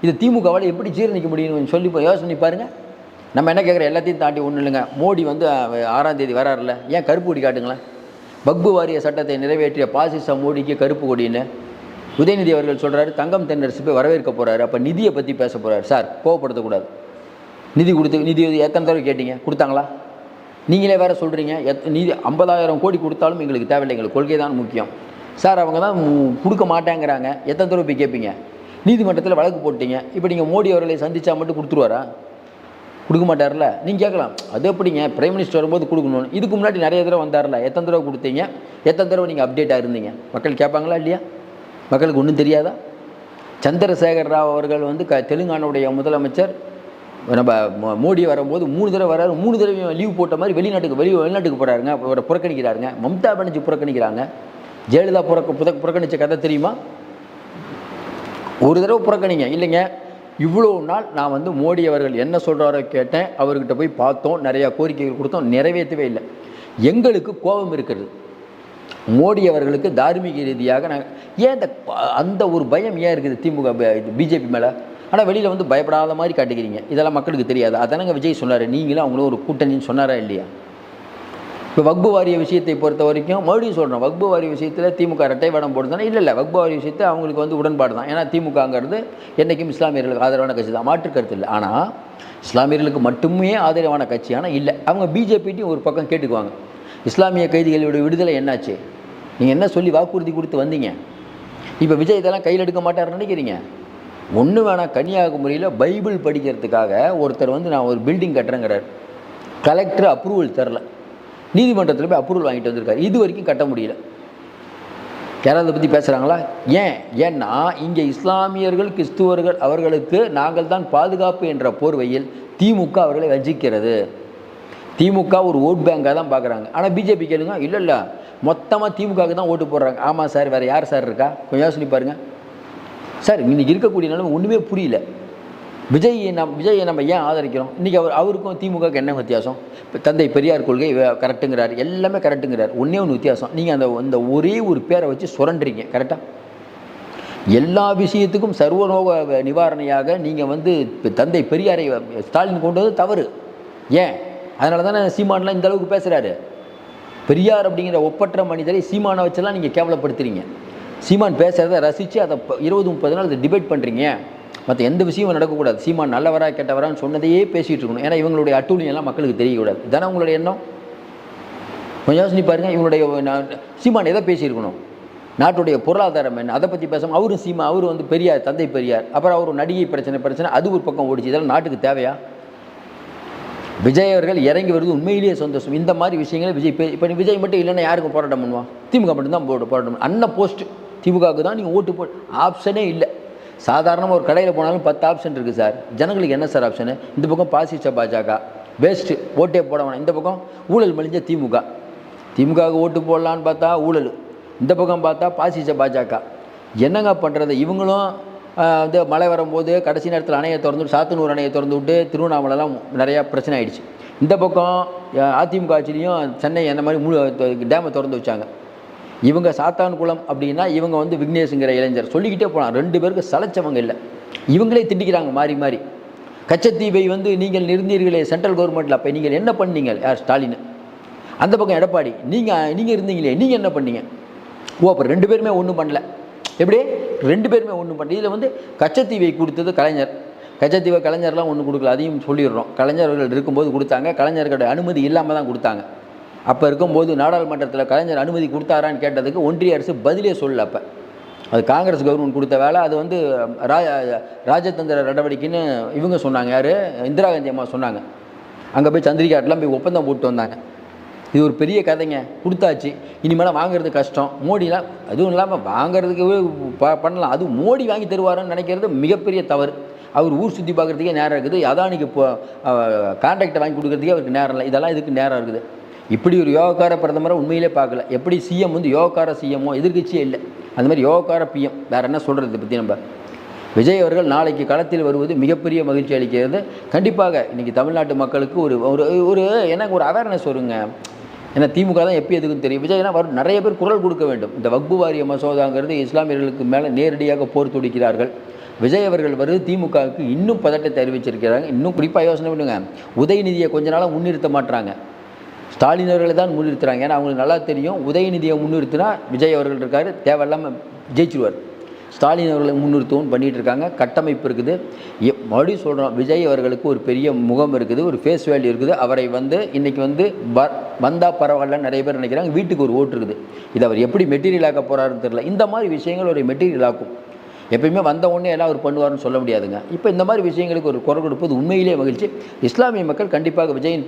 இது திமுகவால் எப்படி ஜீரணிக்க முடியும்னு சொல்லி யோசனை பாருங்கள். நம்ம என்ன கேட்குறோம், எல்லாத்தையும் தாண்டி ஒன்றும் இல்லைங்க, மோடி 6ஆம் தேதி வராருல, ஏன் கருப்பு கொடி காட்டுங்களேன்? வக்பு வாரிய சட்டத்தை நிறைவேற்றிய பாசிச மோடிக்கு கருப்பு கொடின்னு உதயநிதி அவர்கள் சொல்கிறாரு. தங்கம் தென்னரசு போய் வரவேற்க போகிறாரு. அப்போ நிதியை பற்றி பேச போகிறார். சார், கோவப்படுத்தக்கூடாது. நிதி எத்தனை தடவை கேட்டீங்க? கொடுத்தாங்களா? நீங்களே வேறு சொல்கிறீங்க, நிதி 50,000 கோடி கொடுத்தாலும் எங்களுக்கு தேவையில்லை, எங்களுக்கு கொள்கை தான் முக்கியம். சார், அவங்க தான் கொடுக்க மாட்டேங்கிறாங்க, எத்தனை தடவை போய் கேட்பீங்க? நீதிமன்றத்தில் வழக்கு போட்டீங்க. இப்போ நீங்கள் மோடி அவர்களை சந்தித்தா மட்டும் கொடுத்துருவாரா? கொடுக்க மாட்டார்ல. நீங்கள் கேட்கலாம், அது எப்படிங்க பிரைம் மினிஸ்டர் வரும்போது கொடுக்கணும்னு? இதுக்கு முன்னாடி நிறைய தடவை வந்தார்ல, எத்தனை தடவை கொடுத்தீங்க? எத்தனை தடவை நீங்கள் அப்டேட்டாக இருந்தீங்க? மக்கள் கேட்பாங்களா இல்லையா? மக்களுக்கு ஒன்றும் தெரியாதா? சந்திரசேகர் ராவ் அவர்கள் தெலுங்கானாவுடைய முதலமைச்சர், நம்ம மோடி வரும்போது 3 தடவை வராரு, 3 தடவை லீவ் போட்ட மாதிரி வெளிநாட்டுக்கு போகிறாருங்க, அவரை புறக்கணிக்கிறாருங்க. மம்தா பானர்ஜி புறக்கணிக்கிறாங்க. ஜெயலலிதா புறக்கணித்த கதை தெரியுமா? ஒரு தடவை புறக்கணிங்க. இல்லைங்க, இவ்வளோ நாள் நான் மோடி அவர்கள் என்ன சொல்கிறாரோ கேட்டேன், அவர்கிட்ட போய் பார்த்தோம், நிறையா கோரிக்கைகள் கொடுத்தோம், நிறைவேற்றவே இல்லை. எங்களுக்கு கோபம் இருக்கிறது மோடி அவர்களுக்கு தார்மீக ரீதியாக. நாங்கள் ஏன் அந்த ஒரு பயம் ஏன் இருக்குது திமுக பிஜேபி மேலே? ஆனால் வெளியில் பயப்படாத மாதிரி காட்டுக்கிறீங்க. இதெல்லாம் மக்களுக்கு தெரியாது. அதானங்க விஜய் சொன்னார், நீங்களும் அவங்களும் ஒரு கூட்டணின்னு சொன்னாரா இல்லையா? இப்போ வக்பு வாரிய விஷயத்தை பொறுத்த வரைக்கும் மறுபடியும் சொல்கிறோம், வக்பு வாரிய விஷயத்தில் திமுக இரட்டை வேடம் போடுதானே? இல்லை, வக்பு வாரிய விஷயத்தை அவங்களுக்கு உடன்பாடு தான். ஏன்னா திமுகங்கிறது என்றைக்கும் இஸ்லாமியர்களுக்கு ஆதரவான கட்சி தான், மாற்று கருத்து இல்லை. ஆனால் இஸ்லாமியர்களுக்கு மட்டுமே ஆதரவான கட்சி ஆனால் இல்லை. அவங்க பிஜேபிட்டையும் ஒரு பக்கம் கேட்டுக்குவாங்க, இஸ்லாமிய கைதிகளோட விடுதலை என்னாச்சு, நீங்கள் என்ன சொல்லி வாக்குறுதி கொடுத்து வந்தீங்க? இப்போ விஜய் இதெல்லாம் கையில் எடுக்க மாட்டார்னு நினைக்கிறீங்க? ஒன்று வேணாம், கன்னியாகுமரியில் பைபிள் படிக்கிறதுக்காக ஒருத்தர் நான் ஒரு பில்டிங் கட்டுறேங்கிறார், கலெக்டர் அப்ரூவல் தரல, நீதிமன்றத்தில் போய் அப்ரூவல் வாங்கிட்டு வந்திருக்காரு, இது வரைக்கும் கட்ட முடியல. யாராவது பற்றி பேசுகிறாங்களா? ஏன்னா இங்கே இஸ்லாமியர்கள் கிறிஸ்துவர்கள் அவர்களுக்கு நாங்கள் தான் பாதுகாப்பு என்ற போர்வையில் திமுக அவர்களை வஞ்சிக்கிறது. திமுக ஒரு ஓட் பேங்காக தான் பார்க்குறாங்க. ஆனால் பிஜேபி கேளுங்க, இல்லை மொத்தமாக திமுகவுக்கு தான் ஓட்டு போடுறாங்க. ஆமாம் சார், வேறு யார் சார் இருக்கா? கொஞ்சம் யோசனை பாருங்கள் சார். இன்றைக்கி இருக்கக்கூடிய நிலைமை ஒன்றுமே புரியல. விஜயை நம்ம ஏன் ஆதரிக்கிறோம்? இன்றைக்கி அவருக்கும் திமுகவுக்கு என்ன வித்தியாசம்? இப்போ தந்தை பெரியார் கொள்கை கரெக்டுங்கிறார், எல்லாமே கரெக்டுங்கிறார். ஒன்றே ஒன்று வித்தியாசம், நீங்கள் அந்த ஒரே ஒரு பேரை வச்சு சுரண்டுறீங்க. கரெக்டாக எல்லா விஷயத்துக்கும் சர்வநோக நிவாரணையாக நீங்கள் இப்போ தந்தை பெரியாரை ஸ்டாலின் கொண்டு வந்து தவறு. ஏன்? அதனால தானே சீமான்லாம் இந்த அளவுக்கு பேசுகிறாரு. பெரியார் அப்படிங்கிற ஒப்பற்ற மனிதரை சீமானை வச்செல்லாம் நீங்கள் கேவலப்படுத்துறீங்க. சீமான் பேசுகிறத ரசித்து அதை 20-30 நாள் அதை டிபேட் பண்ணுறீங்க. மற்ற எந்த விஷயமும் நடக்கக்கூடாது. சீமான் நல்லவரா கெட்டவரான்னு சொன்னதையே பேசிகிட்டு இருக்கணும். ஏன்னா இவங்களுடைய அட்டூழியெல்லாம் மக்களுக்கு தெரியக்கூடாது. இதானே உங்களுடைய எண்ணம்? கொஞ்சம் யோசனை பாருங்கள். இவங்களுடைய சீமான் எதை பேசியிருக்கணும்? நாட்டுடைய பொருளாதாரம் என்ன, அதை பற்றி பேசாமல் அவர் பெரியார், தந்தை பெரியார், அப்புறம் அவர் நடிகை பிரச்சனை அது ஒரு பக்கம் ஓடிச்சு. இதெல்லாம் நாட்டுக்கு தேவையா? விஜய் அவர்கள் இறங்கி வருது உண்மையிலேயே சந்தோஷம். இந்த மாதிரி விஷயங்களை இப்போ விஜய் மட்டும் இல்லைன்னா யாருக்கும் போராட்டம் பண்ணுவான்? திமுக மட்டும்தான் போராட்டம். அண்ணன் போஸ்ட் திமுகவுக்கு தான் நீங்கள் ஓட்டு ஆப்ஷனே இல்லை. சாதாரணமாக ஒரு கடையில் போனாலும் 10 ஆப்ஷன் இருக்குது சார். ஜனங்களுக்கு என்ன சார் ஆப்ஷனு? இந்த பக்கம் பாசிச்ச பாஜக வேஸ்ட்டு, ஓட்டே போட வேணாம். இந்த பக்கம் ஊழல் மலிஞ்ச திமுகவுக்கு ஓட்டு போடலான்னு பார்த்தா ஊழல், இந்த பக்கம் பார்த்தா பாசிச்ச பாஜக. என்னங்க பண்ணுறது? இவங்களும் மழை வரும்போது கடைசி நேரத்தில் அணையை திறந்து சாத்தனூர் அணையை திறந்து விட்டு திருவண்ணாமலைலாம் நிறையா பிரச்சனை ஆகிடுச்சு. இந்த பக்கம் அதிமுக ஆட்சிலையும் சென்னை அந்த மாதிரி டேமை திறந்து வச்சாங்க. இவங்க சாத்தான்குளம் அப்படின்னா இவங்க விக்னேஷுங்கிற இளைஞர் சொல்லிக்கிட்டே போகலாம். 2 பேருக்கு சலைச்சவங்க இல்லை. இவங்களே திண்டிக்கிறாங்க மாறி. கச்சத்தீவை நீங்கள் நிறுந்தீர்களே சென்ட்ரல் கவர்மெண்ட்டில், அப்போ நீங்கள் என்ன பண்ணீங்க? யார்? ஸ்டாலின். அந்த பக்கம் எடப்பாடி. நீங்கள் இருந்தீங்களே, நீங்கள் என்ன பண்ணீங்க? அப்போ 2 பேருமே ஒன்றும் பண்ணல. எப்படி 2 பேருமே ஒன்றும் பண்ணல. இதில் கச்சத்தீவை கொடுத்தது கலைஞர். கச்சத்தீவை கலைஞர்லாம் ஒன்றும் கொடுக்கல, அதையும் சொல்லிடுறோம். கலைஞர்கள் இருக்கும்போது கொடுத்தாங்க, கலைஞர்களுடைய அனுமதி இல்லாமல் தான் கொடுத்தாங்க. அப்போ இருக்கும்போது நாடாளுமன்றத்தில் கலைஞர் அனுமதி கொடுத்தாரான்னு கேட்டதுக்கு ஒன்றிய அரசு பதிலே சொல்லலை. அப்போ அது காங்கிரஸ் கவர்மெண்ட் கொடுத்த வேலை. அது ராஜதந்திர நடவடிக்கைன்னு இவங்க சொன்னாங்க. யார்? இந்திரா காந்தி அம்மா சொன்னாங்க. அங்கே போய் சந்திரிகாட்டெலாம் போய் ஒப்பந்தம் போட்டு வந்தாங்க. இது ஒரு பெரிய கதைங்க. கொடுத்தாச்சு, இனிமேல் வாங்குறது கஷ்டம். மோடிலாம் அதுவும் இல்லாமல் வாங்கிறதுக்கு பண்ணலாம். அதுவும் மோடி வாங்கி தருவாருன்னு நினைக்கிறது மிகப்பெரிய தவறு. அவர் ஊர் சுற்றி பார்க்குறதுக்கே நேரம் இருக்குது. அதானிக்கு கான்ட்ராக்டை வாங்கி கொடுக்குறதுக்கே அவருக்கு நேரம் இல்லை. இதெல்லாம் இதுக்கு நேரம் இருக்குது. இப்படி ஒரு யோகக்கார பிரதமரை உண்மையிலே பார்க்கல. எப்படி சிஎம் யோகக்கார சிஎம்மோ எதிர்கட்சியே இல்லை, அந்த மாதிரி யோகக்கார பிஎம். வேறு என்ன சொல்கிறது இதை பற்றி? நம்ம விஜய் அவர்கள் நாளைக்கு களத்தில் வருவது மிகப்பெரிய மகிழ்ச்சி அளிக்கிறது. கண்டிப்பாக இன்றைக்கி தமிழ்நாட்டு மக்களுக்கு ஒரு எனக்கு ஒரு அவேர்னஸ் வருங்க. ஏன்னா திமுக தான் எப்போ எதுக்கும் தெரியும். விஜய்லாம் நிறைய பேர் குரல் கொடுக்க வேண்டும். இந்த வக்பு வாரிய மசோதாங்கிறது இஸ்லாமியர்களுக்கு மேலே நேரடியாக போர் தொடுக்கிறார்கள். விஜய் அவர்கள் வருது திமுகவுக்கு இன்னும் பதட்டத்தை அறிவிச்சிருக்கிறாங்க. இன்னும் குறிப்பாக யோசனை பண்ணுங்க, உதயநிதியை கொஞ்ச நாளாக முன்னிறுத்த மாட்டுறாங்க. ஸ்டாலின் அவர்களை தான் முன்னிறுத்துறாங்க. ஏன்னா அவங்களுக்கு நல்லா தெரியும், உதயநிதியை முன்னிறுத்தினா விஜய் அவர்கள் இருக்கார், தேவையில்லாமல் ஜெயிச்சிருவார். ஸ்டாலின் அவர்களை முன்னிறுத்தவும் பண்ணிகிட்டு இருக்காங்க. கட்டமைப்பு இருக்குது. மறுபடியும் சொல்கிறோம், விஜய் அவர்களுக்கு ஒரு பெரிய முகம் இருக்குது, ஒரு ஃபேஸ் வேல்யூ இருக்குது. அவரை இன்றைக்கி வந்தால் பரவாயில்லன்னு நிறைய பேர் நினைக்கிறாங்க. வீட்டுக்கு ஒரு ஓட்டு இருக்குது. இது அவர் எப்படி மெட்டீரியல் ஆக்க போகிறாருன்னு தெரியல. இந்த மாதிரி விஷயங்கள் ஒரு மெட்டீரியல் ஆக்கும். எப்பயுமே வந்த உடனே எல்லாம் அவர் பண்ணுவார்னு சொல்ல முடியாதுங்க. இப்போ இந்த மாதிரி விஷயங்களுக்கு ஒரு குரல் கொடுப்பது உண்மையிலேயே மகிழ்ச்சி. இஸ்லாமிய மக்கள் கண்டிப்பாக விஜயின்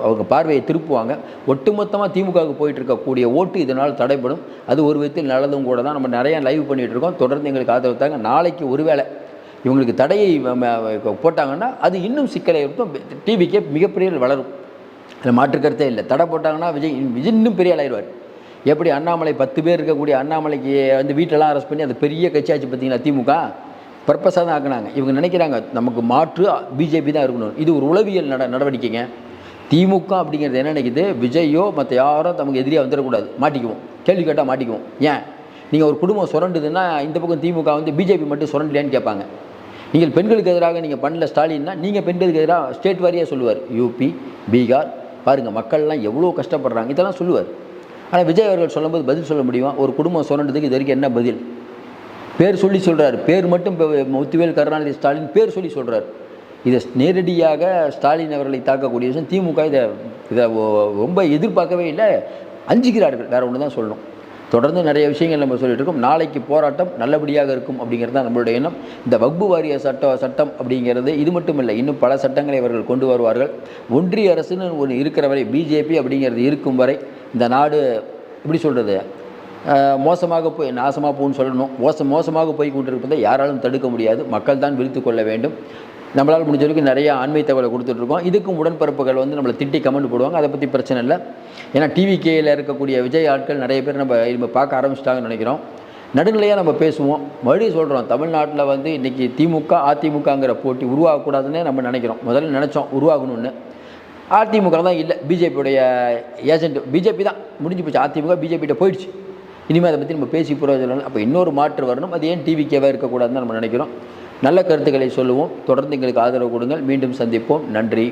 அவங்க பார்வையை திருப்புவாங்க. ஒட்டுமொத்தமாக திமுகவுக்கு போயிட்டு இருக்கக்கூடிய ஓட்டு இதனால் தடைப்படும். அது ஒரு விதத்தில் நல்லதும் கூட தான். நம்ம நிறையா லைவ் பண்ணிகிட்டு இருக்கோம். தொடர்ந்து எங்களுக்கு ஆதரவு தாங்க. நாளைக்கு ஒருவேளை இவங்களுக்கு தடையை போட்டாங்கன்னா அது இன்னும் சிக்கலை இருக்கும். டிவிக்கே மிகப்பெரிய வளரும், அதில் மாற்றுக்கருத்தே இல்லை. தடை போட்டாங்கன்னா விஜய் இன்னும் பெரிய ஆளாயிடுவார். எப்படி அண்ணாமலை 10 பேர் இருக்கக்கூடிய அண்ணாமலைக்கு வீட்டிலலாம் அரெஸ்ட் பண்ணி அது பெரிய கட்சியாச்சு பார்த்தீங்களா? திமுக பர்பஸாக தான் ஆக்குனாங்க. இவங்க நினைக்கிறாங்க நமக்கு மாற்று பிஜேபி தான் இருக்கணும். இது ஒரு உளவியல் நடவடிக்கைங்க. திமுக அப்படிங்கிறது என்ன நினைக்குது? விஜயோ மற்ற யாரும் நமக்கு எதிரியாக வந்துடக்கூடாது, மாட்டிக்குவோம், கேள்வி கேட்டால் மாட்டிக்குவோம். ஏன் நீங்கள் ஒரு குடும்பம் சுரண்டுதுன்னா இந்த பக்கம் திமுக பிஜேபி மட்டும் சுரண்டலையான்னு கேட்பாங்க. நீங்கள் பெண்களுக்கு எதிராக நீங்கள் பண்ணல ஸ்டாலின்னா, நீங்கள் பெண்களுக்கு எதிராக ஸ்டேட் வாரியாக சொல்லுவார். யூபி, பீகார் பாருங்கள், மக்கள்லாம் எவ்வளோ கஷ்டப்படுறாங்க, இதெல்லாம் சொல்லுவார். ஆனால் விஜய் அவர்கள் சொல்லும்போது பதில் சொல்ல முடியுமா? ஒரு குடும்பம் சுரண்டதுக்கு இது வரைக்கும் என்ன பதில்? பேர் சொல்லி சொல்கிறார். பேர் மட்டும் முத்துவேல் கருணாநிதி ஸ்டாலின் பேர் சொல்லி சொல்கிறார். இதை நேரடியாக ஸ்டாலின் அவர்களை தாக்கக்கூடிய விஷயம். திமுக இதை ரொம்ப எதிர்பார்க்கவே இல்லை, அஞ்சுகிறார்கள். வேறு ஒன்று தான் சொல்லணும். தொடர்ந்து நிறைய விஷயங்கள் நம்ம சொல்லிட்டு இருக்கோம். நாளைக்கு போராட்டம் நல்லபடியாக இருக்கும் அப்படிங்கிறது தான் நம்மளுடைய எண்ணம். இந்த வக்பு வாரிய சட்டம் அப்படிங்கிறது இது மட்டும் இல்லை, இன்னும் பல சட்டங்களை அவர்கள் கொண்டு வருவார்கள். ஒன்றிய அரசுன்னு ஒன்று இருக்கிற வரை, பிஜேபி அப்படிங்கிறது இருக்கும் வரை இந்த நாடு எப்படி சொல்கிறது, மோசமாக போய் நாசமாக போகணும்னு சொல்லணும். மோசமாக போய் கொண்டிருப்பதை யாராலும் தடுக்க முடியாது. மக்கள் தான் விழித்து கொள்ள வேண்டும். நம்மளால் முடிஞ்ச வரைக்கும் நிறையா ஆண்மை தகவலை கொடுத்துட்ருக்கோம். இதுக்கும் உடன்பிறப்புகள் நம்மளை திட்டி கமெண்ட் போடுவாங்க. அதை பற்றி பிரச்சனை இல்லை. ஏன்னா டிவிகேயில் இருக்கக்கூடிய விஜய் ஆட்கள் நிறைய பேர் நம்ம பார்க்க ஆரம்பிச்சிட்டாங்கன்னு நினைக்கிறோம். நடுநிலையாக நம்ம பேசுவோம். மறுபடியும் சொல்கிறோம், தமிழ்நாட்டில் வந்து இன்றைக்கி திமுக அதிமுகங்கிற போட்டி உருவாகக்கூடாதுன்னே நம்ம நினைக்கிறோம். முதல்ல நினச்சோம் உருவாகணும்னு. அதிமுக தான் இல்லை, பிஜேபியுடைய ஏஜென்ட் பிஜேபி தான் முடிஞ்சு போச்சு. அதிமுக பிஜேபிகிட்ட போயிடுச்சு. இனிமேல் அதை பற்றி நம்ம பேசி புரோஜனம். அப்போ இன்னொரு மாற்று வரணும். அது ஏன் டிவிக்கேவாக இருக்கக்கூடாதுன்னு நம்ம நினைக்கிறோம். நல்ல கருத்துக்களை சொல்லுவோம். தொடர்ந்து எங்களுக்கு ஆதரவு கொடுங்கள். மீண்டும் சந்திப்போம். நன்றி.